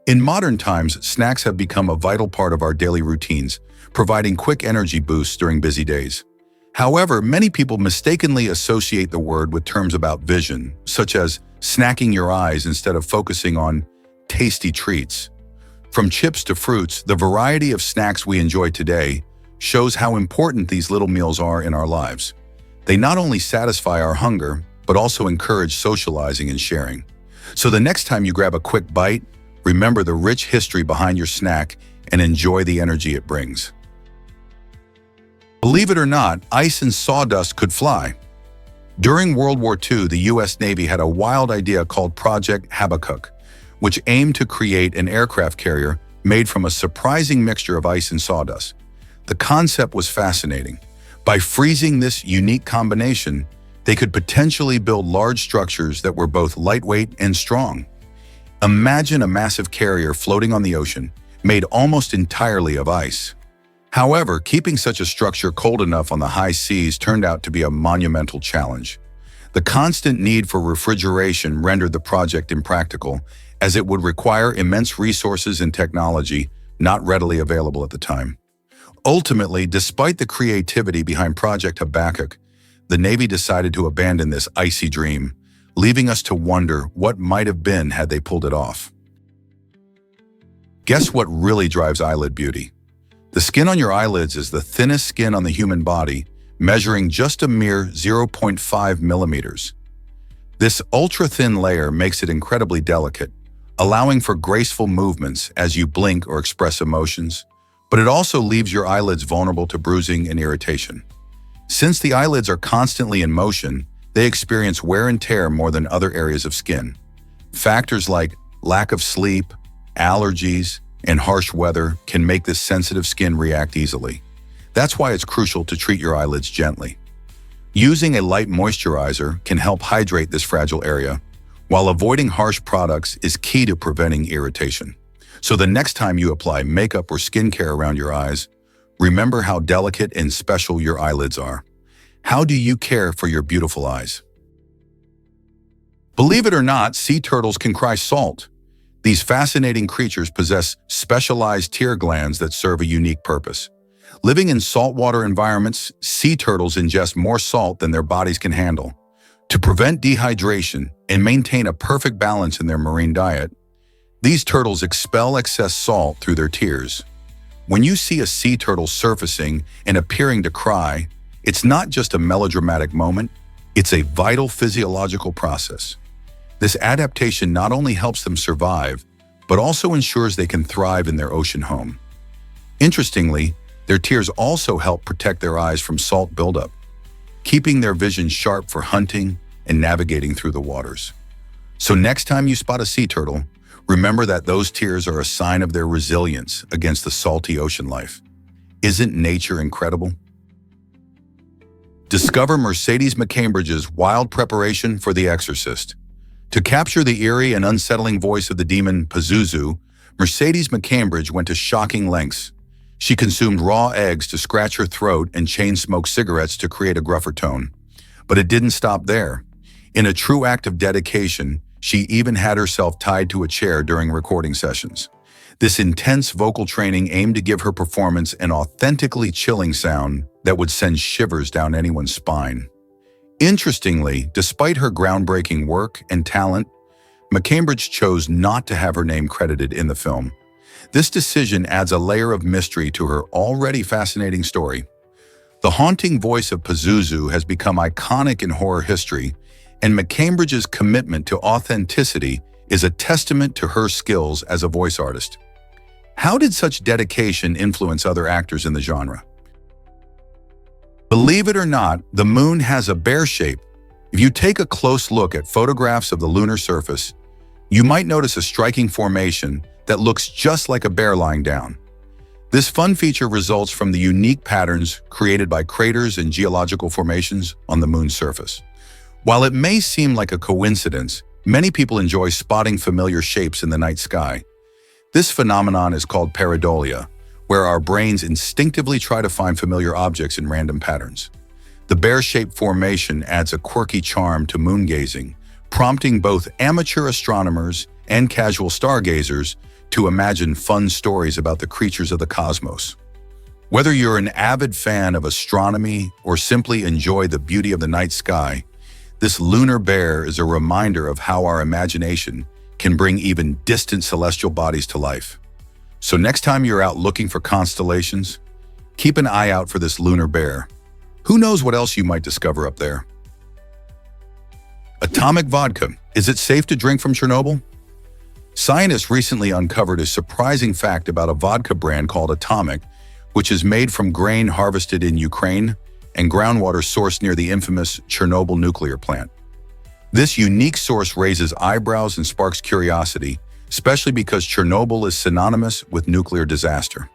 In modern times, snacks have become a vital part of our daily routines, providing quick energy boosts during busy days. However, many people mistakenly associate the word with terms about vision, such as snacking your eyes instead of focusing on tasty treats. From chips to fruits, the variety of snacks we enjoy today shows how important these little meals are in our lives. They not only satisfy our hunger, but also encourage socializing and sharing. So the next time you grab a quick bite, remember the rich history behind your snack and enjoy the energy it brings. Believe it or not, ice and sawdust could fly. During World War II, the U.S. Navy had a wild idea called Project Habakkuk, which aimed to create an aircraft carrier made from a surprising mixture of ice and sawdust. The concept was fascinating. By freezing this unique combination, they could potentially build large structures that were both lightweight and strong. Imagine a massive carrier floating on the ocean, made almost entirely of ice. However, keeping such a structure cold enough on the high seas turned out to be a monumental challenge. The constant need for refrigeration rendered the project impractical, as it would require immense resources and technology not readily available at the time. Ultimately, despite the creativity behind Project Habakkuk, the Navy decided to abandon this icy dream, leaving us to wonder what might have been had they pulled it off. Guess what really drives eyelid beauty? The skin on your eyelids is the thinnest skin on the human body, measuring just a mere 0.5 millimeters. This ultra-thin layer makes it incredibly delicate, allowing for graceful movements as you blink or express emotions, but it also leaves your eyelids vulnerable to bruising and irritation. Since the eyelids are constantly in motion, they experience wear and tear more than other areas of skin. Factors like lack of sleep, allergies, and harsh weather can make this sensitive skin react easily. That's why it's crucial to treat your eyelids gently. Using a light moisturizer can help hydrate this fragile area, while avoiding harsh products is key to preventing irritation. So the next time you apply makeup or skincare around your eyes, remember how delicate and special your eyelids are. How do you care for your beautiful eyes? Believe it or not, sea turtles can cry salt. These fascinating creatures possess specialized tear glands that serve a unique purpose. Living in saltwater environments, sea turtles ingest more salt than their bodies can handle. To prevent dehydration and maintain a perfect balance in their marine diet, these turtles expel excess salt through their tears. When you see a sea turtle surfacing and appearing to cry, it's not just a melodramatic moment, it's a vital physiological process. This adaptation not only helps them survive, but also ensures they can thrive in their ocean home. Interestingly, their tears also help protect their eyes from salt buildup, keeping their vision sharp for hunting and navigating through the waters. So next time you spot a sea turtle, remember that those tears are a sign of their resilience against the salty ocean life. Isn't nature incredible? Discover Mercedes McCambridge's wild preparation for The Exorcist. To capture the eerie and unsettling voice of the demon Pazuzu, Mercedes McCambridge went to shocking lengths. She consumed raw eggs to scratch her throat and chain-smoked cigarettes to create a gruffer tone. But it didn't stop there. In a true act of dedication, she even had herself tied to a chair during recording sessions. This intense vocal training aimed to give her performance an authentically chilling sound that would send shivers down anyone's spine. Interestingly, despite her groundbreaking work and talent, McCambridge chose not to have her name credited in the film. This decision adds a layer of mystery to her already fascinating story. The haunting voice of Pazuzu has become iconic in horror history, and McCambridge's commitment to authenticity is a testament to her skills as a voice artist. How did such dedication influence other actors in the genre? Believe it or not, the moon has a bear shape. If you take a close look at photographs of the lunar surface, you might notice a striking formation that looks just like a bear lying down. This fun feature results from the unique patterns created by craters and geological formations on the moon's surface. While it may seem like a coincidence, many people enjoy spotting familiar shapes in the night sky. This phenomenon is called pareidolia, where our brains instinctively try to find familiar objects in random patterns. The bear-shaped formation adds a quirky charm to moon gazing, prompting both amateur astronomers and casual stargazers to imagine fun stories about the creatures of the cosmos. Whether you're an avid fan of astronomy or simply enjoy the beauty of the night sky, this lunar bear is a reminder of how our imagination can bring even distant celestial bodies to life. So next time you're out looking for constellations, keep an eye out for this lunar bear. Who knows what else you might discover up there? Atomic vodka. Is it safe to drink from Chernobyl? Scientists recently uncovered a surprising fact about a vodka brand called Atomic, which is made from grain harvested in Ukraine and groundwater sourced near the infamous Chernobyl nuclear plant. This unique source raises eyebrows and sparks curiosity, especially because Chernobyl is synonymous with nuclear disaster.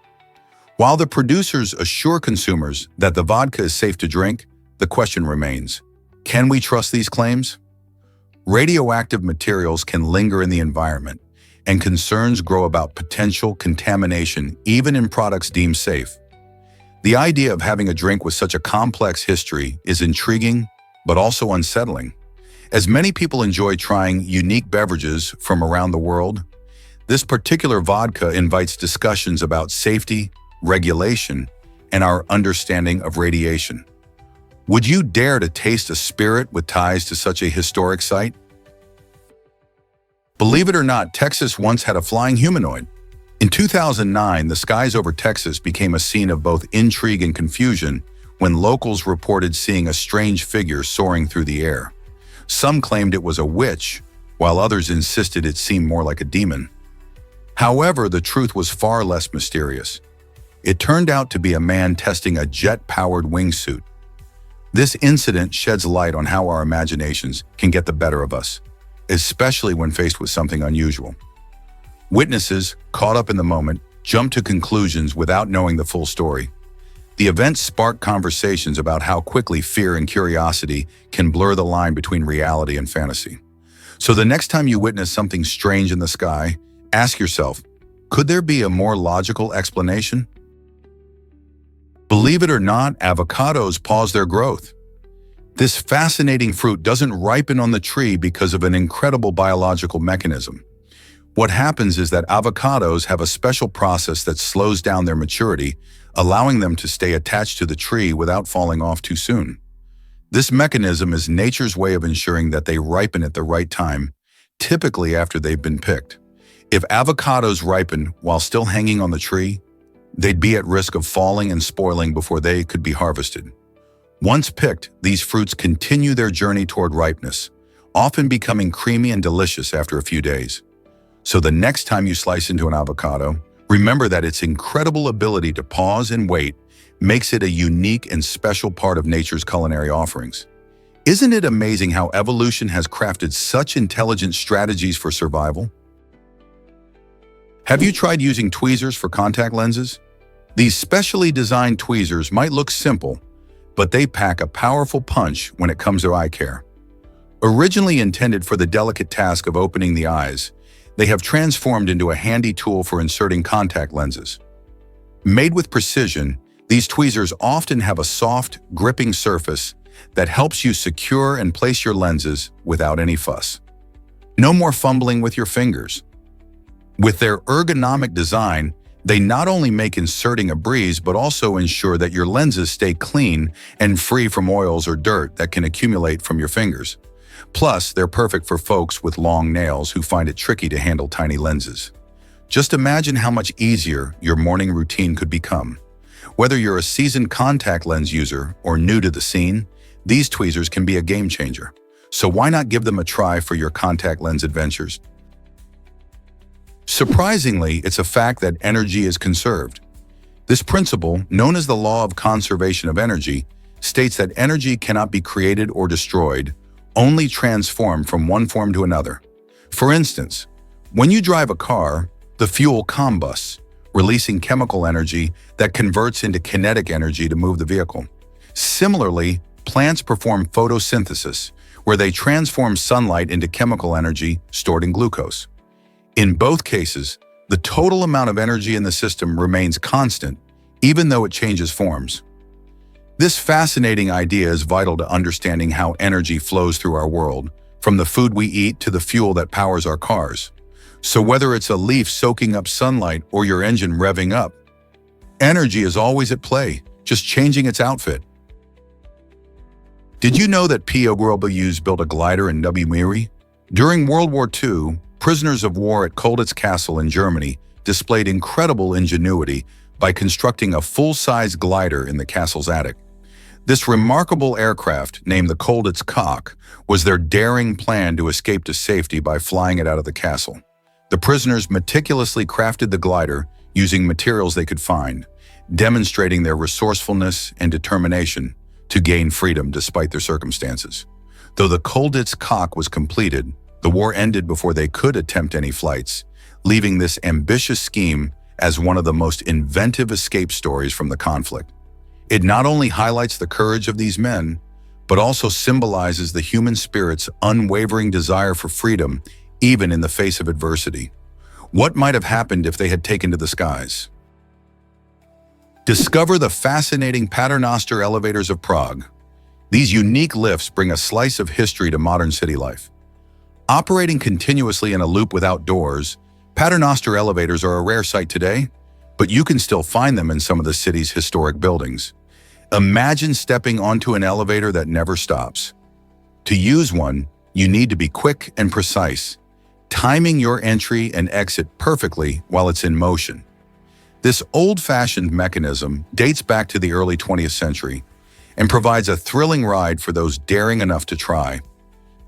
While the producers assure consumers that the vodka is safe to drink, the question remains, can we trust these claims? Radioactive materials can linger in the environment, and concerns grow about potential contamination even in products deemed safe. The idea of having a drink with such a complex history is intriguing, but also unsettling. As many people enjoy trying unique beverages from around the world, this particular vodka invites discussions about safety, regulation, and our understanding of radiation. Would you dare to taste a spirit with ties to such a historic site? Believe it or not, Texas once had a flying humanoid. In 2009, the skies over Texas became a scene of both intrigue and confusion when locals reported seeing a strange figure soaring through the air. Some claimed it was a witch, while others insisted it seemed more like a demon. However, the truth was far less mysterious. It turned out to be a man testing a jet-powered wingsuit. This incident sheds light on how our imaginations can get the better of us, especially when faced with something unusual. Witnesses, caught up in the moment, jump to conclusions without knowing the full story. The event sparked conversations about how quickly fear and curiosity can blur the line between reality and fantasy. So the next time you witness something strange in the sky, ask yourself, could there be a more logical explanation? Believe it or not, avocados pause their growth. This fascinating fruit doesn't ripen on the tree because of an incredible biological mechanism. What happens is that avocados have a special process that slows down their maturity, allowing them to stay attached to the tree without falling off too soon. This mechanism is nature's way of ensuring that they ripen at the right time, typically after they've been picked. If avocados ripen while still hanging on the tree, they'd be at risk of falling and spoiling before they could be harvested. Once picked, these fruits continue their journey toward ripeness, often becoming creamy and delicious after a few days. So the next time you slice into an avocado, remember that its incredible ability to pause and wait makes it a unique and special part of nature's culinary offerings. Isn't it amazing how evolution has crafted such intelligent strategies for survival? Have you tried using tweezers for contact lenses? These specially designed tweezers might look simple, but they pack a powerful punch when it comes to eye care. Originally intended for the delicate task of opening the eyes, they have transformed into a handy tool for inserting contact lenses. Made with precision, these tweezers often have a soft, gripping surface that helps you secure and place your lenses without any fuss. No more fumbling with your fingers. With their ergonomic design, they not only make inserting a breeze but also ensure that your lenses stay clean and free from oils or dirt that can accumulate from your fingers. Plus, they're perfect for folks with long nails who find it tricky to handle tiny lenses. Just imagine how much easier your morning routine could become. Whether you're a seasoned contact lens user or new to the scene, these tweezers can be a game changer. So why not give them a try for your contact lens adventures? Surprisingly, it's a fact that energy is conserved. This principle, known as the law of conservation of energy, states that energy cannot be created or destroyed, only transformed from one form to another. For instance, when you drive a car, the fuel combusts, releasing chemical energy that converts into kinetic energy to move the vehicle. Similarly, plants perform photosynthesis, where they transform sunlight into chemical energy stored in glucose. In both cases, the total amount of energy in the system remains constant, even though it changes forms. This fascinating idea is vital to understanding how energy flows through our world, from the food we eat to the fuel that powers our cars. So whether it's a leaf soaking up sunlight or your engine revving up, energy is always at play, just changing its outfit. Did you know that POWs built a glider in Noire? During World War II, prisoners of war at Colditz Castle in Germany displayed incredible ingenuity by constructing a full-size glider in the castle's attic. This remarkable aircraft, named the Colditz Cock, was their daring plan to escape to safety by flying it out of the castle. The prisoners meticulously crafted the glider using materials they could find, demonstrating their resourcefulness and determination to gain freedom despite their circumstances. Though the Colditz Cock was completed, the war ended before they could attempt any flights, leaving this ambitious scheme as one of the most inventive escape stories from the conflict. It not only highlights the courage of these men, but also symbolizes the human spirit's unwavering desire for freedom, even in the face of adversity. What might have happened if they had taken to the skies? Discover the fascinating Paternoster elevators of Prague. These unique lifts bring a slice of history to modern city life. Operating continuously in a loop without doors, Paternoster elevators are a rare sight today, but you can still find them in some of the city's historic buildings. Imagine stepping onto an elevator that never stops. To use one, you need to be quick and precise, timing your entry and exit perfectly while it's in motion. This old-fashioned mechanism dates back to the early 20th century and provides a thrilling ride for those daring enough to try.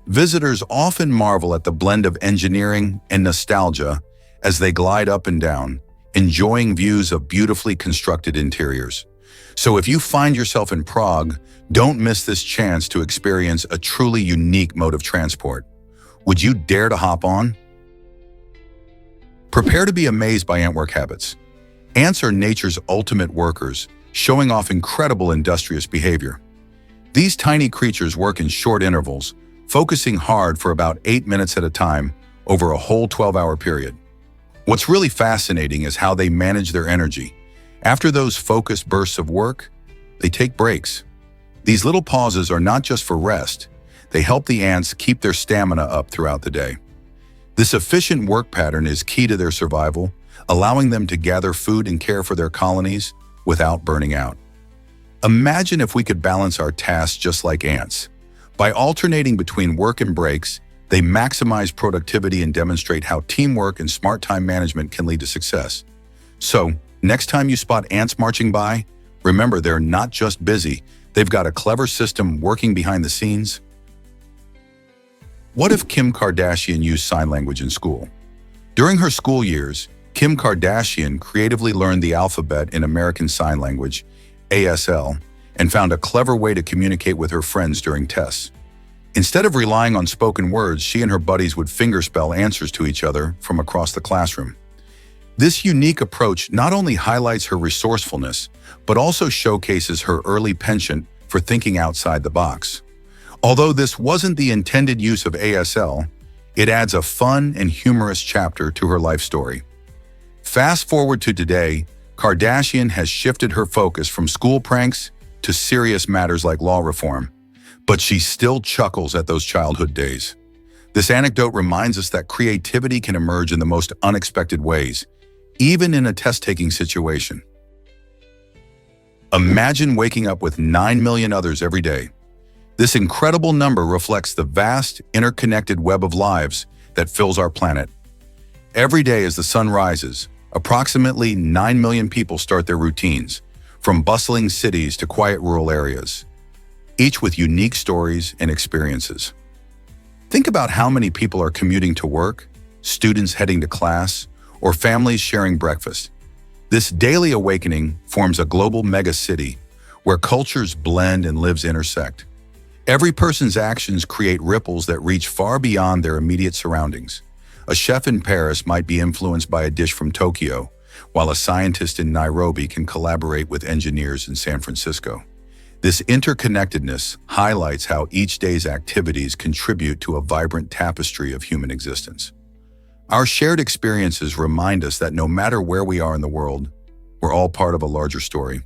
Visitors often marvel at the blend of engineering and nostalgia as they glide up and down, enjoying views of beautifully constructed interiors. So if you find yourself in Prague, don't miss this chance to experience a truly unique mode of transport. Would you dare to hop on? Prepare to be amazed by ant work habits. Ants are nature's ultimate workers, showing off incredible industrious behavior. These tiny creatures work in short intervals, focusing hard for about 8 minutes at a time over a whole 12-hour period. What's really fascinating is how they manage their energy. After those focused bursts of work, they take breaks. These little pauses are not just for rest, they help the ants keep their stamina up throughout the day. This efficient work pattern is key to their survival, allowing them to gather food and care for their colonies without burning out. Imagine if we could balance our tasks just like ants. By alternating between work and breaks, they maximize productivity and demonstrate how teamwork and smart time management can lead to success. So, next time you spot ants marching by, remember they're not just busy, they've got a clever system working behind the scenes. What if Kim Kardashian used sign language in school? During her school years, Kim Kardashian creatively learned the alphabet in American Sign Language, ASL, and found a clever way to communicate with her friends during tests. Instead of relying on spoken words, she and her buddies would fingerspell answers to each other from across the classroom. This unique approach not only highlights her resourcefulness, but also showcases her early penchant for thinking outside the box. Although this wasn't the intended use of ASL, it adds a fun and humorous chapter to her life story. Fast forward to today, Kardashian has shifted her focus from school pranks to serious matters like law reform, but she still chuckles at those childhood days. This anecdote reminds us that creativity can emerge in the most unexpected ways, even in a test-taking situation. Imagine waking up with 9 million others every day. This incredible number reflects the vast, interconnected web of lives that fills our planet. Every day as the sun rises, approximately 9 million people start their routines, from bustling cities to quiet rural areas, each with unique stories and experiences. Think about how many people are commuting to work, students heading to class, or families sharing breakfast. This daily awakening forms a global megacity where cultures blend and lives intersect. Every person's actions create ripples that reach far beyond their immediate surroundings. A chef in Paris might be influenced by a dish from Tokyo, while a scientist in Nairobi can collaborate with engineers in San Francisco. This interconnectedness highlights how each day's activities contribute to a vibrant tapestry of human existence. Our shared experiences remind us that no matter where we are in the world, we're all part of a larger story.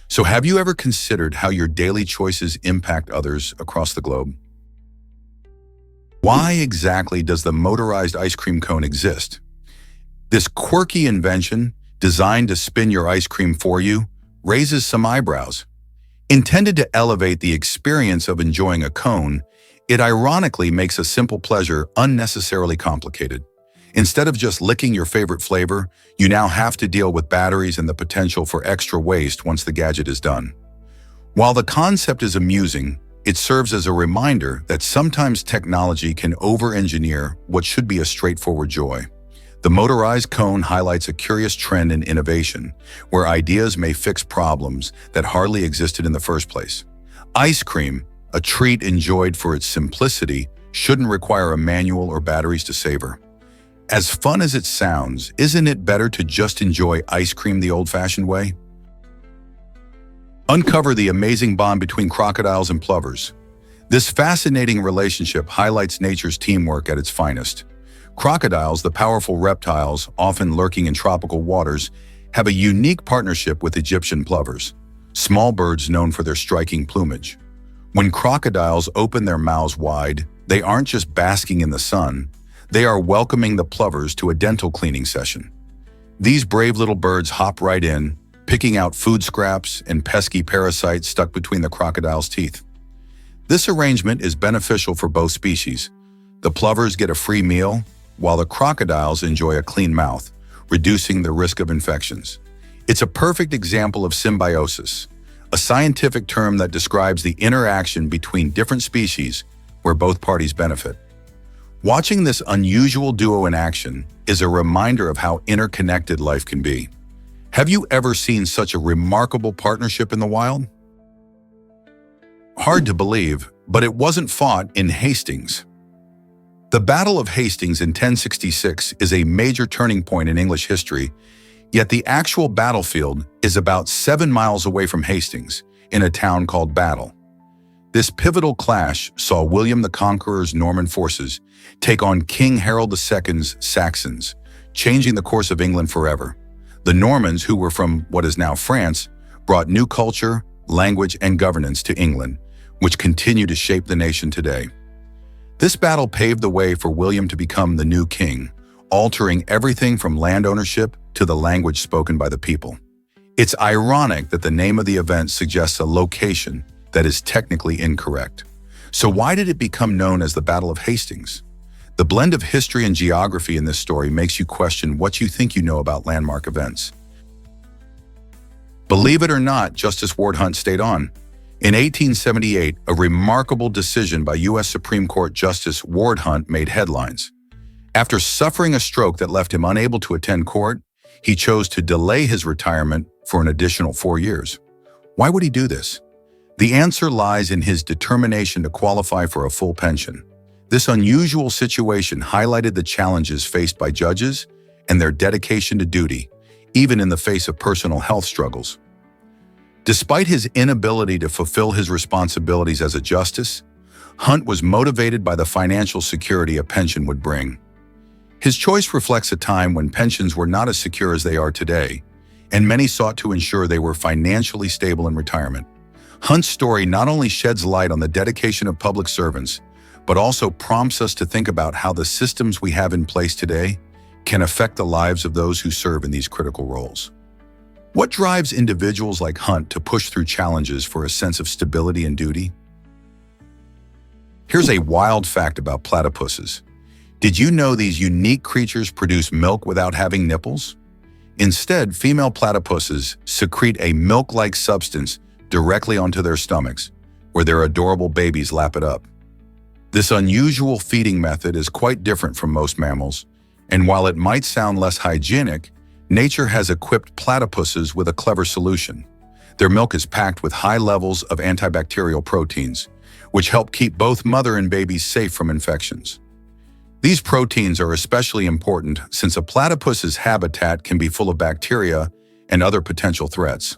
So have you ever considered how your daily choices impact others across the globe? Why exactly does the motorized ice cream cone exist? This quirky invention, designed to spin your ice cream for you, raises some eyebrows. Intended to elevate the experience of enjoying a cone, it ironically makes a simple pleasure unnecessarily complicated. Instead of just licking your favorite flavor, you now have to deal with batteries and the potential for extra waste once the gadget is done. While the concept is amusing, it serves as a reminder that sometimes technology can over-engineer what should be a straightforward joy. The motorized cone highlights a curious trend in innovation, where ideas may fix problems that hardly existed in the first place. Ice cream, a treat enjoyed for its simplicity, shouldn't require a manual or batteries to savor. As fun as it sounds, isn't it better to just enjoy ice cream the old-fashioned way? Uncover the amazing bond between crocodiles and plovers. This fascinating relationship highlights nature's teamwork at its finest. Crocodiles, the powerful reptiles often lurking in tropical waters, have a unique partnership with Egyptian plovers, small birds known for their striking plumage. When crocodiles open their mouths wide, they aren't just basking in the sun, they are welcoming the plovers to a dental cleaning session. These brave little birds hop right in, picking out food scraps and pesky parasites stuck between the crocodile's teeth. This arrangement is beneficial for both species. The plovers get a free meal, while the crocodiles enjoy a clean mouth, reducing the risk of infections. It's a perfect example of symbiosis, a scientific term that describes the interaction between different species where both parties benefit. Watching this unusual duo in action is a reminder of how interconnected life can be. Have you ever seen such a remarkable partnership in the wild? Hard to believe, but it wasn't fought in Hastings. The Battle of Hastings in 1066 is a major turning point in English history, yet the actual battlefield is about 7 miles away from Hastings, in a town called Battle. This pivotal clash saw William the Conqueror's Norman forces take on King Harold II's Saxons, changing the course of England forever. The Normans, who were from what is now France, brought new culture, language, and governance to England, which continue to shape the nation today. This battle paved the way for William to become the new king, altering everything from land ownership to the language spoken by the people. It's ironic that the name of the event suggests a location that is technically incorrect. So why did it become known as the Battle of Hastings? The blend of history and geography in this story makes you question what you think you know about landmark events. Believe it or not, Justice Ward Hunt stayed on. In 1878, a remarkable decision by U.S. Supreme Court Justice Ward Hunt made headlines. After suffering a stroke that left him unable to attend court, he chose to delay his retirement for an additional 4 years. Why would he do this? The answer lies in his determination to qualify for a full pension. This unusual situation highlighted the challenges faced by judges and their dedication to duty, even in the face of personal health struggles. Despite his inability to fulfill his responsibilities as a justice, Hunt was motivated by the financial security a pension would bring. His choice reflects a time when pensions were not as secure as they are today, and many sought to ensure they were financially stable in retirement. Hunt's story not only sheds light on the dedication of public servants, but also prompts us to think about how the systems we have in place today can affect the lives of those who serve in these critical roles. What drives individuals like Hunt to push through challenges for a sense of stability and duty? Here's a wild fact about platypuses. Did you know these unique creatures produce milk without having nipples? Instead, female platypuses secrete a milk-like substance directly onto their stomachs, where their adorable babies lap it up. This unusual feeding method is quite different from most mammals, and while it might sound less hygienic, nature has equipped platypuses with a clever solution. Their milk is packed with high levels of antibacterial proteins, which help keep both mother and babies safe from infections. These proteins are especially important since a platypus's habitat can be full of bacteria and other potential threats.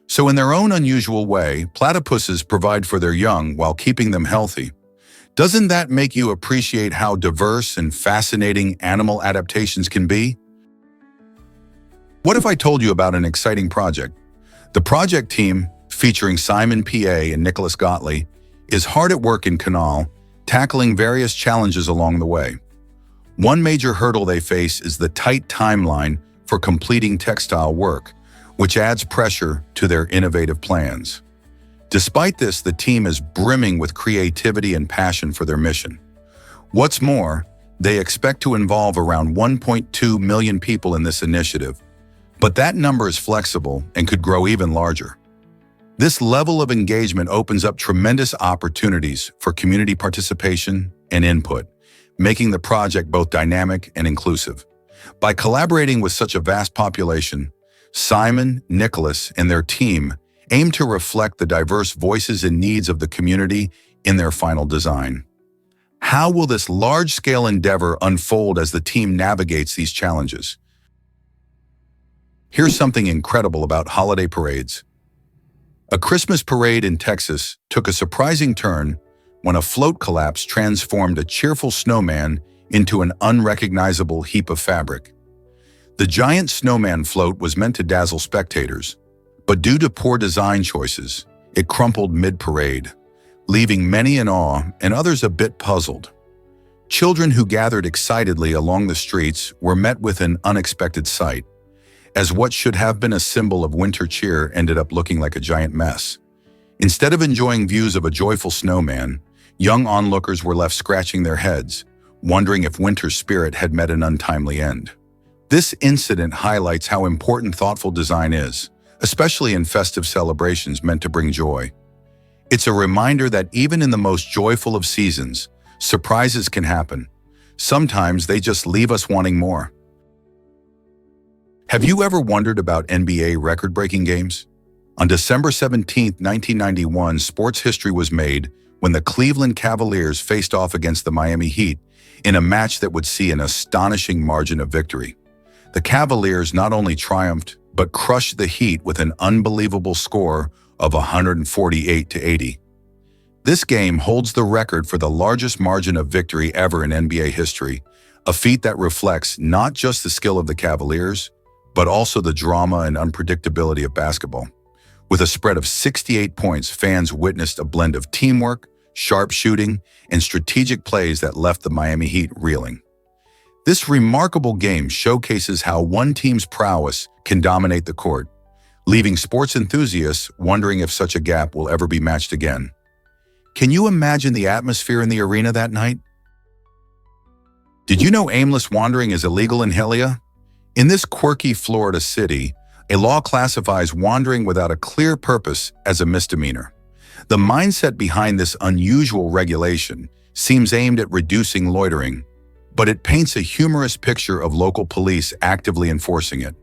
So in their own unusual way, platypuses provide for their young while keeping them healthy. Doesn't that make you appreciate how diverse and fascinating animal adaptations can be? What if I told you about an exciting project? The project team, featuring Simon P.A. and Nicholas Gottlieb, is hard at work in Canal, tackling various challenges along the way. One major hurdle they face is the tight timeline for completing textile work, which adds pressure to their innovative plans. Despite this, the team is brimming with creativity and passion for their mission. What's more, they expect to involve around 1.2 million people in this initiative, but that number is flexible and could grow even larger. This level of engagement opens up tremendous opportunities for community participation and input, making the project both dynamic and inclusive. By collaborating with such a vast population, Simon, Nicholas, and their team aim to reflect the diverse voices and needs of the community in their final design. How will this large-scale endeavor unfold as the team navigates these challenges? Here's something incredible about holiday parades. A Christmas parade in Texas took a surprising turn when a float collapse transformed a cheerful snowman into an unrecognizable heap of fabric. The giant snowman float was meant to dazzle spectators, but due to poor design choices, it crumpled mid-parade, leaving many in awe and others a bit puzzled. Children who gathered excitedly along the streets were met with an unexpected sight, as what should have been a symbol of winter cheer ended up looking like a giant mess. Instead of enjoying views of a joyful snowman, young onlookers were left scratching their heads, wondering if winter's spirit had met an untimely end. This incident highlights how important thoughtful design is, especially in festive celebrations meant to bring joy. It's a reminder that even in the most joyful of seasons, surprises can happen. Sometimes they just leave us wanting more. Have you ever wondered about NBA record-breaking games? On December 17, 1991, sports history was made when the Cleveland Cavaliers faced off against the Miami Heat in a match that would see an astonishing margin of victory. The Cavaliers not only triumphed, but crushed the Heat with an unbelievable score of 148-80. This game holds the record for the largest margin of victory ever in NBA history, a feat that reflects not just the skill of the Cavaliers, but also the drama and unpredictability of basketball. With a spread of 68 points, fans witnessed a blend of teamwork, sharp shooting, and strategic plays that left the Miami Heat reeling. This remarkable game showcases how one team's prowess can dominate the court, leaving sports enthusiasts wondering if such a gap will ever be matched again. Can you imagine the atmosphere in the arena that night? Did you know aimless wandering is illegal in Hialeah? In this quirky Florida city, a law classifies wandering without a clear purpose as a misdemeanor. The mindset behind this unusual regulation seems aimed at reducing loitering, but it paints a humorous picture of local police actively enforcing it.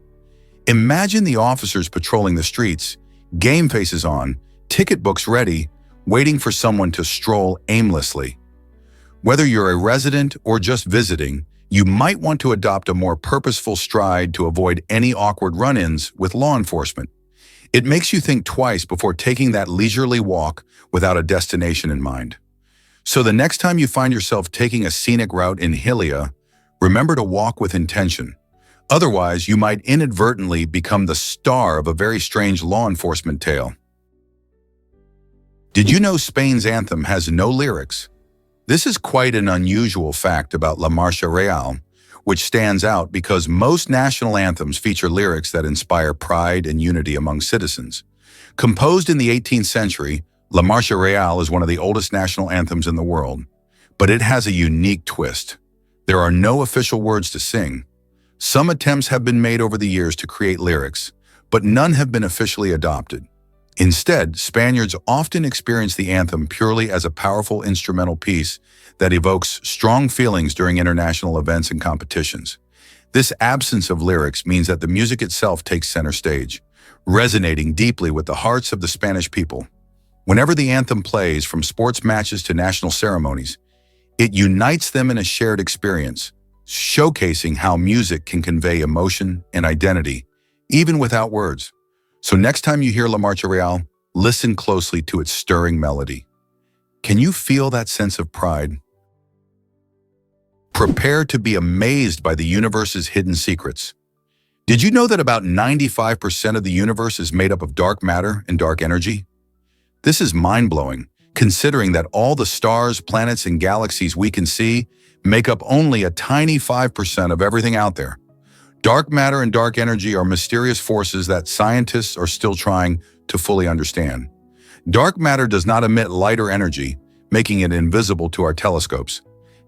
Imagine the officers patrolling the streets, game faces on, ticket books ready, waiting for someone to stroll aimlessly. Whether you're a resident or just visiting, you might want to adopt a more purposeful stride to avoid any awkward run-ins with law enforcement. It makes you think twice before taking that leisurely walk without a destination in mind. So the next time you find yourself taking a scenic route in Hialeah, remember to walk with intention. Otherwise, you might inadvertently become the star of a very strange law enforcement tale. Did you know Spain's anthem has no lyrics? This is quite an unusual fact about La Marcha Real, which stands out because most national anthems feature lyrics that inspire pride and unity among citizens. Composed in the 18th century, La Marcha Real is one of the oldest national anthems in the world, but it has a unique twist. There are no official words to sing. Some attempts have been made over the years to create lyrics, but none have been officially adopted. Instead, Spaniards often experience the anthem purely as a powerful instrumental piece that evokes strong feelings during international events and competitions. This absence of lyrics means that the music itself takes center stage, resonating deeply with the hearts of the Spanish people. Whenever the anthem plays, from sports matches to national ceremonies, it unites them in a shared experience, showcasing how music can convey emotion and identity, even without words. So next time you hear La Marcha Real, listen closely to its stirring melody. Can you feel that sense of pride? Prepare to be amazed by the universe's hidden secrets. Did you know that about 95% of the universe is made up of dark matter and dark energy? This is mind-blowing, considering that all the stars, planets, and galaxies we can see make up only a tiny 5% of everything out there. Dark matter and dark energy are mysterious forces that scientists are still trying to fully understand. Dark matter does not emit light or energy, making it invisible to our telescopes.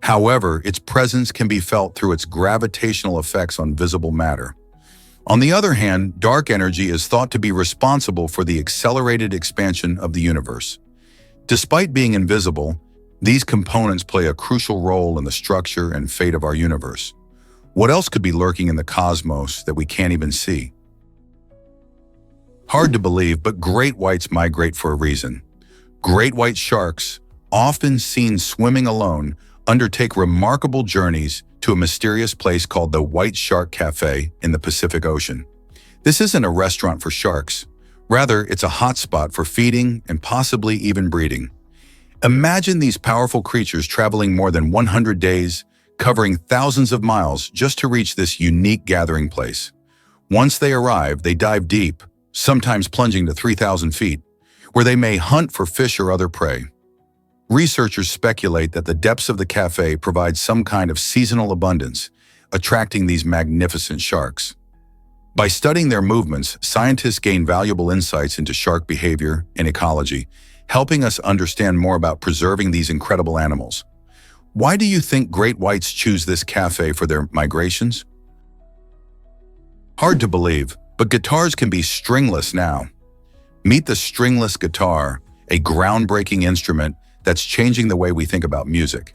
However, its presence can be felt through its gravitational effects on visible matter. On the other hand, dark energy is thought to be responsible for the accelerated expansion of the universe. Despite being invisible, these components play a crucial role in the structure and fate of our universe. What else could be lurking in the cosmos that we can't even see? Hard to believe, but great whites migrate for a reason. Great white sharks, often seen swimming alone, undertake remarkable journeys to a mysterious place called the White Shark Cafe in the Pacific Ocean. This isn't a restaurant for sharks. Rather, it's a hotspot for feeding and possibly even breeding. Imagine these powerful creatures traveling more than 100 days, covering thousands of miles just to reach this unique gathering place. Once they arrive, they dive deep, sometimes plunging to 3,000 feet, where they may hunt for fish or other prey. Researchers speculate that the depths of the café provide some kind of seasonal abundance, attracting these magnificent sharks. By studying their movements, scientists gain valuable insights into shark behavior and ecology, helping us understand more about preserving these incredible animals. Why do you think great whites choose this café for their migrations? Hard to believe, but guitars can be stringless now. Meet the stringless guitar, a groundbreaking instrument that's changing the way we think about music.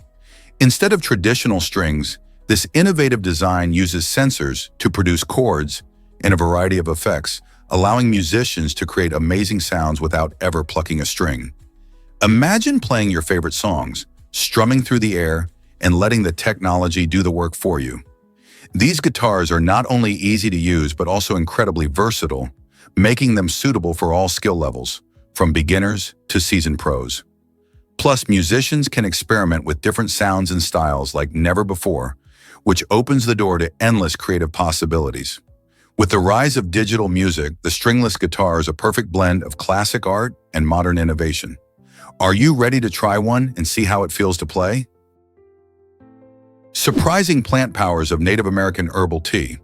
Instead of traditional strings, this innovative design uses sensors to produce chords and a variety of effects, allowing musicians to create amazing sounds without ever plucking a string. Imagine playing your favorite songs, strumming through the air, and letting the technology do the work for you. These guitars are not only easy to use but also incredibly versatile, making them suitable for all skill levels, from beginners to seasoned pros. Plus, musicians can experiment with different sounds and styles like never before, which opens the door to endless creative possibilities. With the rise of digital music, the stringless guitar is a perfect blend of classic art and modern innovation. Are you ready to try one and see how it feels to play? Surprising plant powers of Native American herbal tea.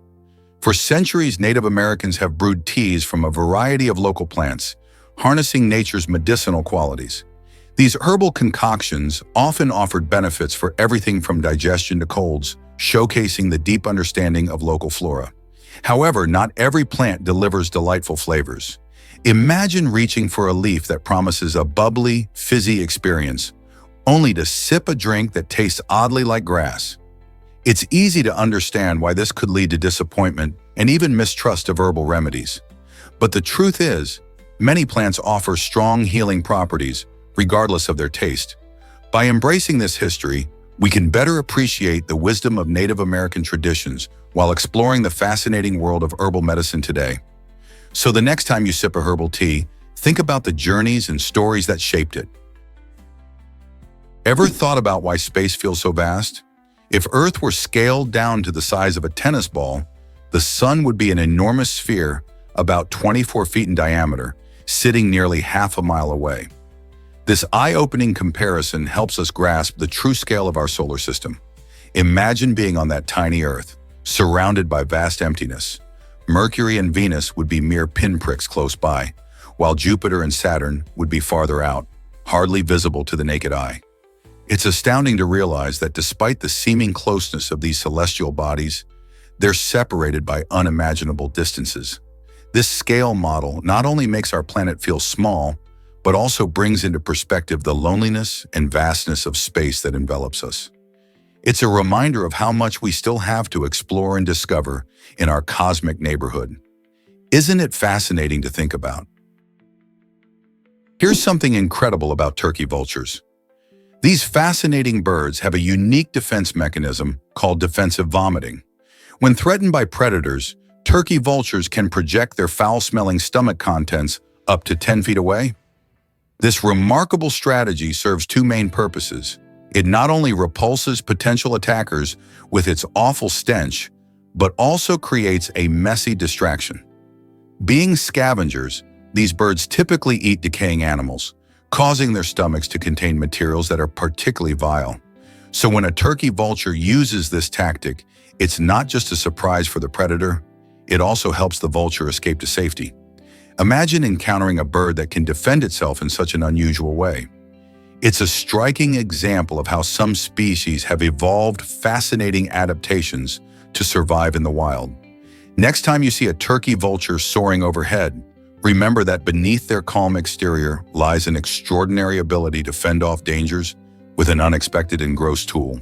For centuries, Native Americans have brewed teas from a variety of local plants, harnessing nature's medicinal qualities. These herbal concoctions often offered benefits for everything from digestion to colds, showcasing the deep understanding of local flora. However, not every plant delivers delightful flavors. Imagine reaching for a leaf that promises a bubbly, fizzy experience, only to sip a drink that tastes oddly like grass. It's easy to understand why this could lead to disappointment and even mistrust of herbal remedies. But the truth is, many plants offer strong healing properties, regardless of their taste. By embracing this history, we can better appreciate the wisdom of Native American traditions while exploring the fascinating world of herbal medicine today. So the next time you sip a herbal tea, think about the journeys and stories that shaped it. Ever thought about why space feels so vast? If Earth were scaled down to the size of a tennis ball, the sun would be an enormous sphere about 24 feet in diameter, sitting nearly half a mile away. This eye-opening comparison helps us grasp the true scale of our solar system. Imagine being on that tiny Earth, surrounded by vast emptiness. Mercury and Venus would be mere pinpricks close by, while Jupiter and Saturn would be farther out, hardly visible to the naked eye. It's astounding to realize that despite the seeming closeness of these celestial bodies, they're separated by unimaginable distances. This scale model not only makes our planet feel small, but also brings into perspective the loneliness and vastness of space that envelops us. It's a reminder of how much we still have to explore and discover in our cosmic neighborhood. Isn't it fascinating to think about? Here's something incredible about turkey vultures. These fascinating birds have a unique defense mechanism called defensive vomiting. When threatened by predators, turkey vultures can project their foul-smelling stomach contents up to 10 feet away. This remarkable strategy serves two main purposes. It not only repulses potential attackers with its awful stench, but also creates a messy distraction. Being scavengers, these birds typically eat decaying animals, causing their stomachs to contain materials that are particularly vile. So when a turkey vulture uses this tactic, it's not just a surprise for the predator, it also helps the vulture escape to safety. Imagine encountering a bird that can defend itself in such an unusual way. It's a striking example of how some species have evolved fascinating adaptations to survive in the wild. Next time you see a turkey vulture soaring overhead, remember that beneath their calm exterior lies an extraordinary ability to fend off dangers with an unexpected and gross tool.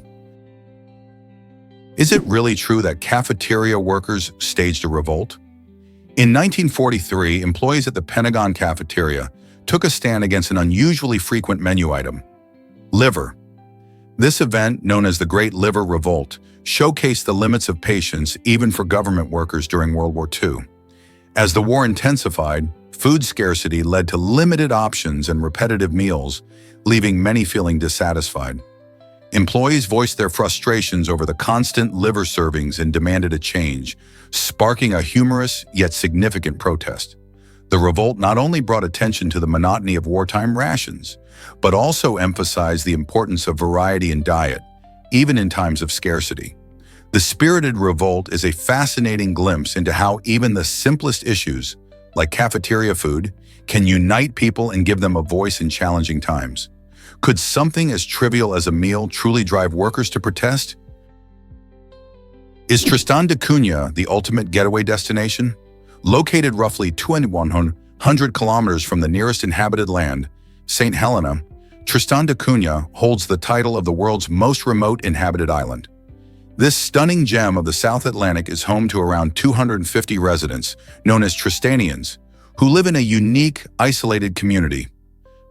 Is it really true that cafeteria workers staged a revolt? In 1943, employees at the Pentagon cafeteria took a stand against an unusually frequent menu item: liver. This event, known as the Great Liver Revolt, showcased the limits of patience even for government workers during World War II. As the war intensified, food scarcity led to limited options and repetitive meals, leaving many feeling dissatisfied. Employees voiced their frustrations over the constant liver servings and demanded a change, sparking a humorous yet significant protest. The revolt not only brought attention to the monotony of wartime rations, but also emphasized the importance of variety in diet, even in times of scarcity. The spirited revolt is a fascinating glimpse into how even the simplest issues, like cafeteria food, can unite people and give them a voice in challenging times. Could something as trivial as a meal truly drive workers to protest? Is Tristan da Cunha the ultimate getaway destination? Located roughly 2,100 kilometers from the nearest inhabited land, St. Helena, Tristan da Cunha holds the title of the world's most remote inhabited island. This stunning gem of the South Atlantic is home to around 250 residents, known as Tristanians, who live in a unique, isolated community.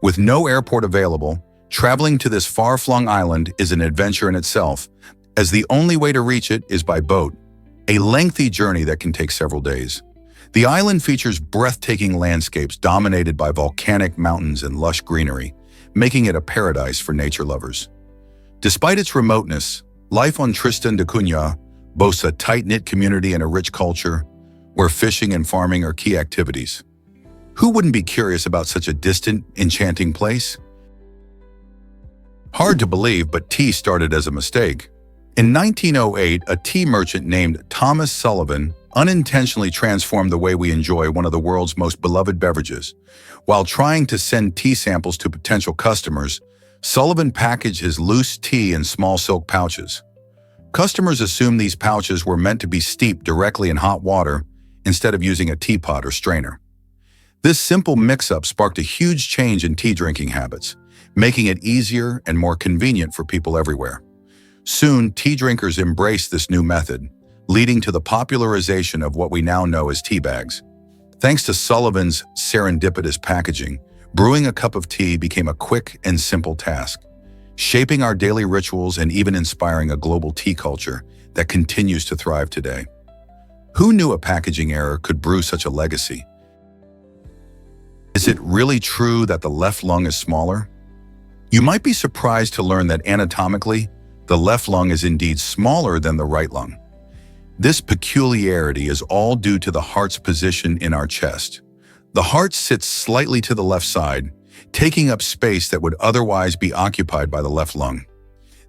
With no airport available, traveling to this far-flung island is an adventure in itself, as the only way to reach it is by boat, a lengthy journey that can take several days. The island features breathtaking landscapes dominated by volcanic mountains and lush greenery, making it a paradise for nature lovers. Despite its remoteness, life on Tristan da Cunha boasts a tight-knit community and a rich culture, where fishing and farming are key activities. Who wouldn't be curious about such a distant, enchanting place? Hard to believe, but tea started as a mistake. In 1908, a tea merchant named Thomas Sullivan unintentionally transformed the way we enjoy one of the world's most beloved beverages. While trying to send tea samples to potential customers, Sullivan packaged his loose tea in small silk pouches. Customers assumed these pouches were meant to be steeped directly in hot water instead of using a teapot or strainer. This simple mix-up sparked a huge change in tea drinking habits, making it easier and more convenient for people everywhere. Soon, tea drinkers embraced this new method, leading to the popularization of what we now know as tea bags. Thanks to Sullivan's serendipitous packaging, brewing a cup of tea became a quick and simple task, shaping our daily rituals and even inspiring a global tea culture that continues to thrive today. Who knew a packaging error could brew such a legacy? Is it really true that the left lung is smaller? You might be surprised to learn that anatomically, the left lung is indeed smaller than the right lung. This peculiarity is all due to the heart's position in our chest. The heart sits slightly to the left side, taking up space that would otherwise be occupied by the left lung.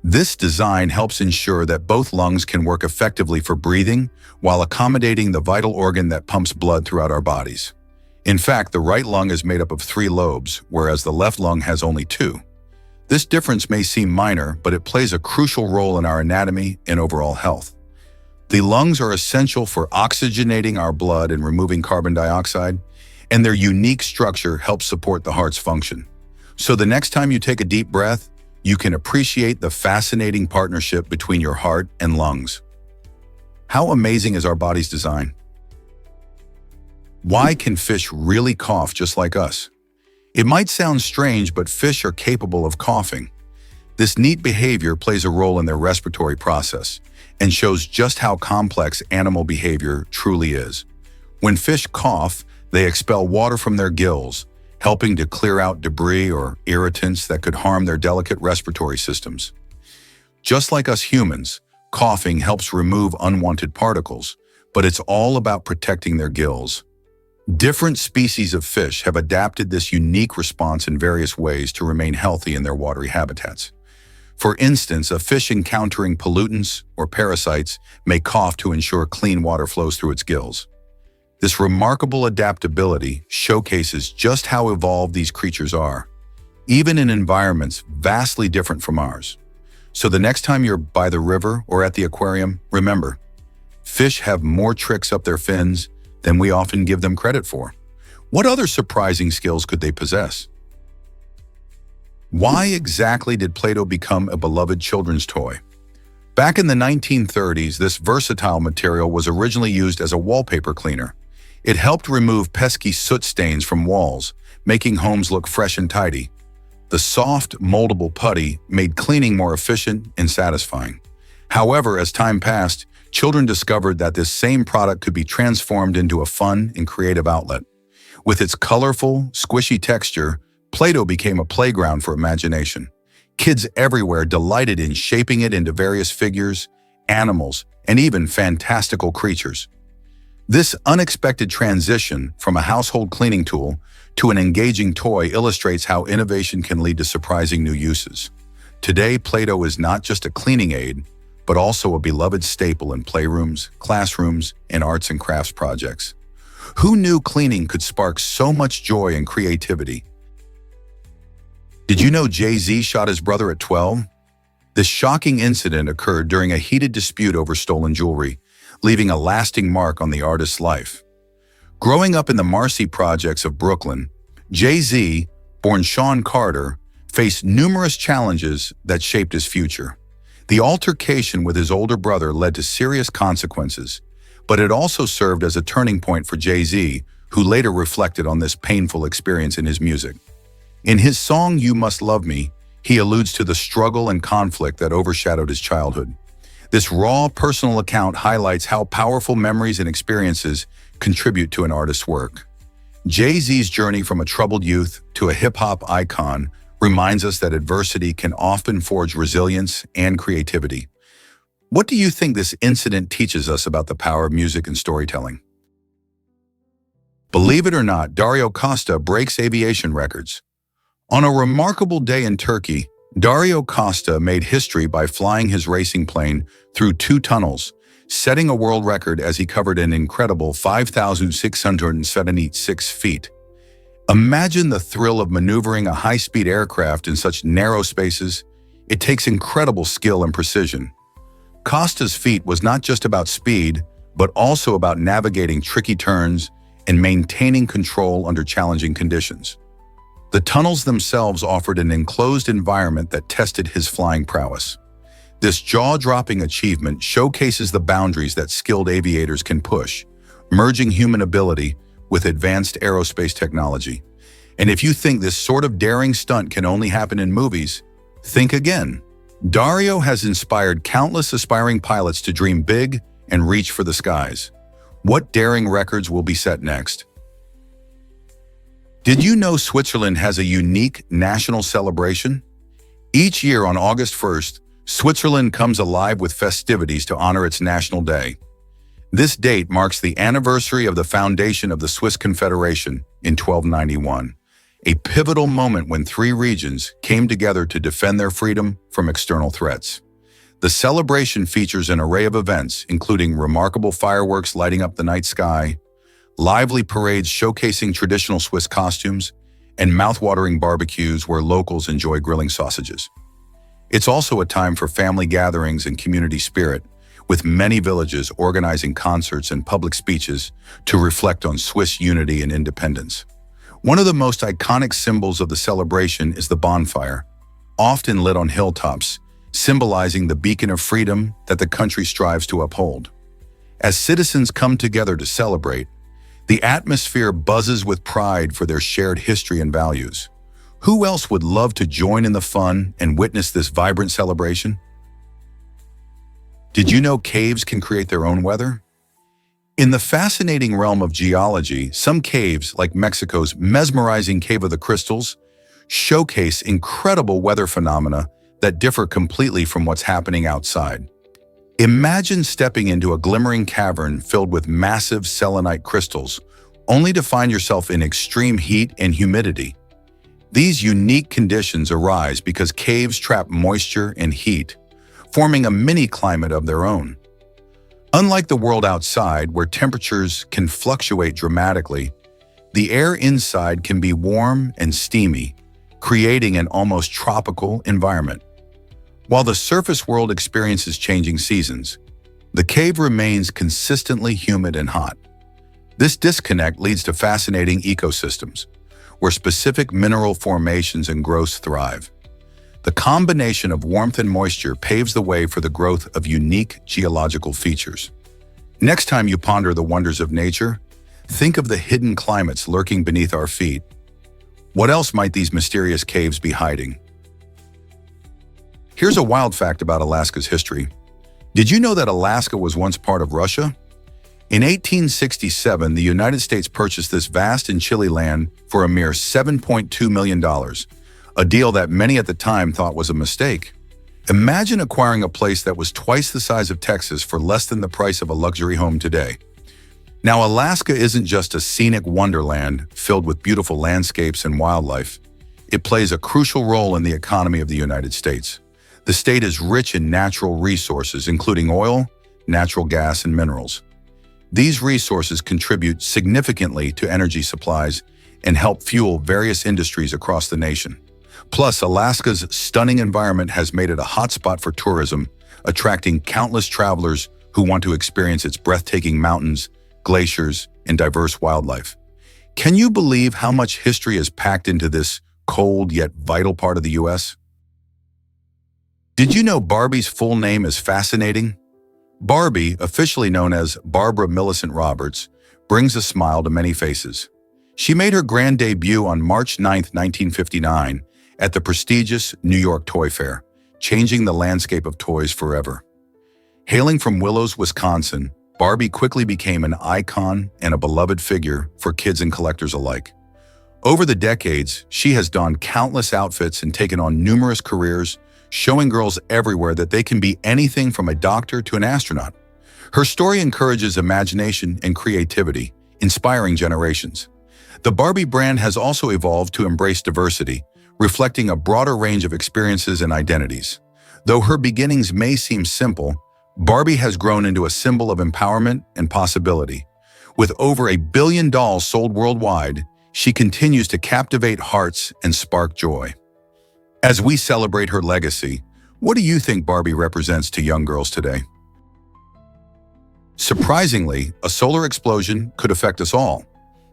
This design helps ensure that both lungs can work effectively for breathing while accommodating the vital organ that pumps blood throughout our bodies. In fact, the right lung is made up of 3 lobes, whereas the left lung has only 2. This difference may seem minor, but it plays a crucial role in our anatomy and overall health. The lungs are essential for oxygenating our blood and removing carbon dioxide, and their unique structure helps support the heart's function. So the next time you take a deep breath, you can appreciate the fascinating partnership between your heart and lungs. How amazing is our body's design? Why can fish really cough just like us? It might sound strange, but fish are capable of coughing. This neat behavior plays a role in their respiratory process and shows just how complex animal behavior truly is. When fish cough, they expel water from their gills, helping to clear out debris or irritants that could harm their delicate respiratory systems. Just like us humans, coughing helps remove unwanted particles, but it's all about protecting their gills. Different species of fish have adapted this unique response in various ways to remain healthy in their watery habitats. For instance, a fish encountering pollutants or parasites may cough to ensure clean water flows through its gills. This remarkable adaptability showcases just how evolved these creatures are, even in environments vastly different from ours. So the next time you're by the river or at the aquarium, remember, fish have more tricks up their fins than we often give them credit for. What other surprising skills could they possess? Why exactly did Play-Doh become a beloved children's toy? Back in the 1930s, this versatile material was originally used as a wallpaper cleaner. It helped remove pesky soot stains from walls, making homes look fresh and tidy. The soft, moldable putty made cleaning more efficient and satisfying. However, as time passed, children discovered that this same product could be transformed into a fun and creative outlet. With its colorful, squishy texture, Play-Doh became a playground for imagination. Kids everywhere delighted in shaping it into various figures, animals, and even fantastical creatures. This unexpected transition from a household cleaning tool to an engaging toy illustrates how innovation can lead to surprising new uses. Today, Play-Doh is not just a cleaning aid, but also a beloved staple in playrooms, classrooms, and arts and crafts projects. Who knew cleaning could spark so much joy and creativity? Did you know Jay-Z shot his brother at 12? This shocking incident occurred during a heated dispute over stolen jewelry, leaving a lasting mark on the artist's life. Growing up in the Marcy projects of Brooklyn, Jay-Z, born Sean Carter, faced numerous challenges that shaped his future. The altercation with his older brother led to serious consequences, but it also served as a turning point for Jay-Z, who later reflected on this painful experience in his music. In his song You Must Love Me, he alludes to the struggle and conflict that overshadowed his childhood. This raw, personal account highlights how powerful memories and experiences contribute to an artist's work. Jay-Z's journey from a troubled youth to a hip-hop icon reminds us that adversity can often forge resilience and creativity. What do you think this incident teaches us about the power of music and storytelling? Believe it or not, Dario Costa breaks aviation records. On a remarkable day in Turkey, Dario Costa made history by flying his racing plane through 2 tunnels, setting a world record as he covered an incredible 5,676 feet. Imagine the thrill of maneuvering a high-speed aircraft in such narrow spaces. It takes incredible skill and precision. Costa's feat was not just about speed, but also about navigating tricky turns and maintaining control under challenging conditions. The tunnels themselves offered an enclosed environment that tested his flying prowess. This jaw-dropping achievement showcases the boundaries that skilled aviators can push, merging human ability with advanced aerospace technology. And if you think this sort of daring stunt can only happen in movies, think again. Dario has inspired countless aspiring pilots to dream big and reach for the skies. What daring records will be set next? Did you know Switzerland has a unique national celebration? Each year on August 1st, Switzerland comes alive with festivities to honor its National Day. This date marks the anniversary of the foundation of the Swiss Confederation in 1291, a pivotal moment when 3 regions came together to defend their freedom from external threats. The celebration features an array of events, including remarkable fireworks lighting up the night sky, lively parades showcasing traditional Swiss costumes, and mouth-watering barbecues where locals enjoy grilling sausages. It's also a time for family gatherings and community spirit, with many villages organizing concerts and public speeches to reflect on Swiss unity and independence. One of the most iconic symbols of the celebration is the bonfire, often lit on hilltops, symbolizing the beacon of freedom that the country strives to uphold. As citizens come together to celebrate, the atmosphere buzzes with pride for their shared history and values. Who else would love to join in the fun and witness this vibrant celebration? Did you know caves can create their own weather? In the fascinating realm of geology, some caves, like Mexico's mesmerizing Cave of the Crystals, showcase incredible weather phenomena that differ completely from what's happening outside. Imagine stepping into a glimmering cavern filled with massive selenite crystals, only to find yourself in extreme heat and humidity. These unique conditions arise because caves trap moisture and heat, forming a mini-climate of their own. Unlike the world outside, where temperatures can fluctuate dramatically, the air inside can be warm and steamy, creating an almost tropical environment. While the surface world experiences changing seasons, the cave remains consistently humid and hot. This disconnect leads to fascinating ecosystems, where specific mineral formations and growths thrive. The combination of warmth and moisture paves the way for the growth of unique geological features. Next time you ponder the wonders of nature, think of the hidden climates lurking beneath our feet. What else might these mysterious caves be hiding? Here's a wild fact about Alaska's history. Did you know that Alaska was once part of Russia? In 1867, the United States purchased this vast and chilly land for a mere $7.2 million, a deal that many at the time thought was a mistake. Imagine acquiring a place that was twice the size of Texas for less than the price of a luxury home today. Now, Alaska isn't just a scenic wonderland filled with beautiful landscapes and wildlife. It plays a crucial role in the economy of the United States. The state is rich in natural resources, including oil, natural gas, and minerals. These resources contribute significantly to energy supplies and help fuel various industries across the nation. Plus, Alaska's stunning environment has made it a hotspot for tourism, attracting countless travelers who want to experience its breathtaking mountains, glaciers, and diverse wildlife. Can you believe how much history is packed into this cold yet vital part of the U.S.? Did you know Barbie's full name is fascinating? Barbie, officially known as Barbara Millicent Roberts, brings a smile to many faces. She made her grand debut on March 9, 1959, at the prestigious New York Toy Fair, changing the landscape of toys forever. Hailing from Willows, Wisconsin, Barbie quickly became an icon and a beloved figure for kids and collectors alike. Over the decades, she has donned countless outfits and taken on numerous careers, showing girls everywhere that they can be anything from a doctor to an astronaut. Her story encourages imagination and creativity, inspiring generations. The Barbie brand has also evolved to embrace diversity, reflecting a broader range of experiences and identities. Though her beginnings may seem simple, Barbie has grown into a symbol of empowerment and possibility. With over 1 billion dolls sold worldwide, she continues to captivate hearts and spark joy. As we celebrate her legacy, what do you think Barbie represents to young girls today? Surprisingly, a solar explosion could affect us all.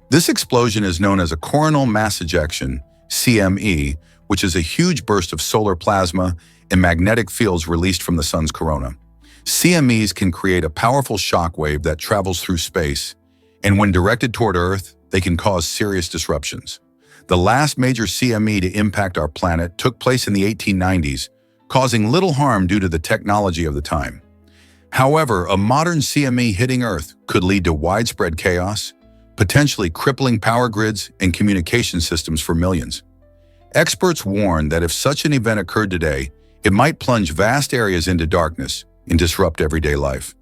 This explosion is known as a coronal mass ejection, CME, which is a huge burst of solar plasma and magnetic fields released from the sun's corona. CMEs can create a powerful shock wave that travels through space, and when directed toward Earth, they can cause serious disruptions. The last major CME to impact our planet took place in the 1890s, causing little harm due to the technology of the time. However, a modern CME hitting Earth could lead to widespread chaos, potentially crippling power grids and communication systems for millions. Experts warn that if such an event occurred today, it might plunge vast areas into darkness and disrupt everyday life.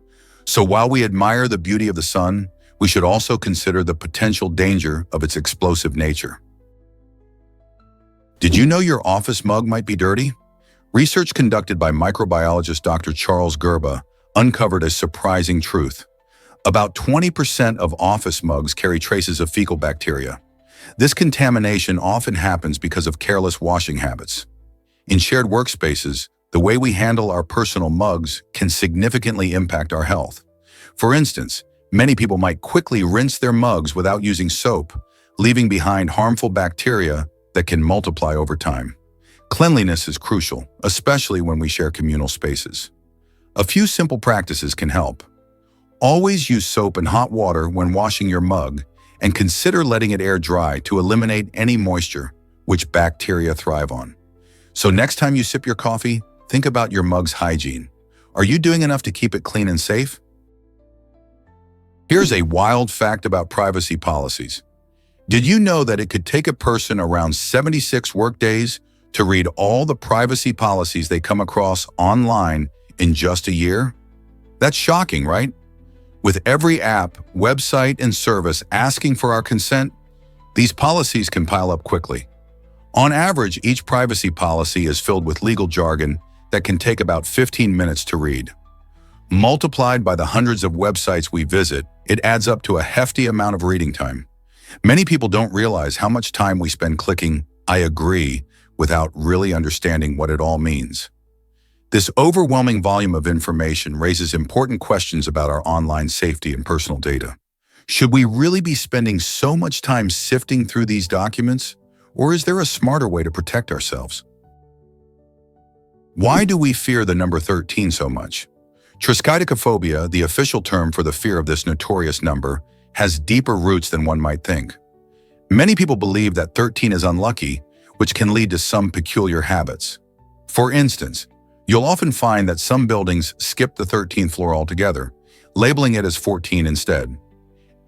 So while we admire the beauty of the sun, we should also consider the potential danger of its explosive nature. Did you know your office mug might be dirty? Research conducted by microbiologist Dr. Charles Gerba uncovered a surprising truth. About 20% of office mugs carry traces of fecal bacteria. This contamination often happens because of careless washing habits. In shared workspaces, the way we handle our personal mugs can significantly impact our health. For instance, many people might quickly rinse their mugs without using soap, leaving behind harmful bacteria that can multiply over time. Cleanliness is crucial, especially when we share communal spaces. A few simple practices can help. Always use soap and hot water when washing your mug, and consider letting it air dry to eliminate any moisture, which bacteria thrive on. So next time you sip your coffee, think about your mug's hygiene. Are you doing enough to keep it clean and safe? Here's a wild fact about privacy policies. Did you know that it could take a person around 76 workdays to read all the privacy policies they come across online in just a year? That's shocking, right? With every app, website, and service asking for our consent, these policies can pile up quickly. On average, each privacy policy is filled with legal jargon that can take about 15 minutes to read. Multiplied by the hundreds of websites we visit, it adds up to a hefty amount of reading time. Many people don't realize how much time we spend clicking "I agree" without really understanding what it all means. This overwhelming volume of information raises important questions about our online safety and personal data. Should we really be spending so much time sifting through these documents, or is there a smarter way to protect ourselves? Why do we fear the number 13 so much? Triskaidekaphobia, the official term for the fear of this notorious number, has deeper roots than one might think. Many people believe that 13 is unlucky, which can lead to some peculiar habits. For instance, you'll often find that some buildings skip the 13th floor altogether, labeling it as 14 instead.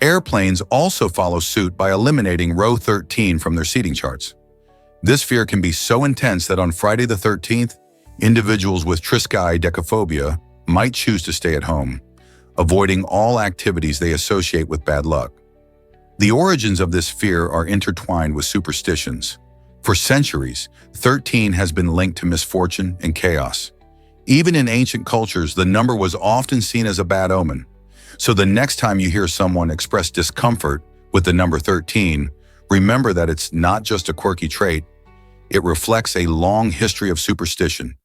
Airplanes also follow suit by eliminating row 13 from their seating charts. This fear can be so intense that on Friday the 13th, individuals with triskaidekaphobia might choose to stay at home, avoiding all activities they associate with bad luck. The origins of this fear are intertwined with superstitions. For centuries, 13 has been linked to misfortune and chaos. Even in ancient cultures, the number was often seen as a bad omen. So the next time you hear someone express discomfort with the number 13, remember that it's not just a quirky trait. It reflects a long history of superstition,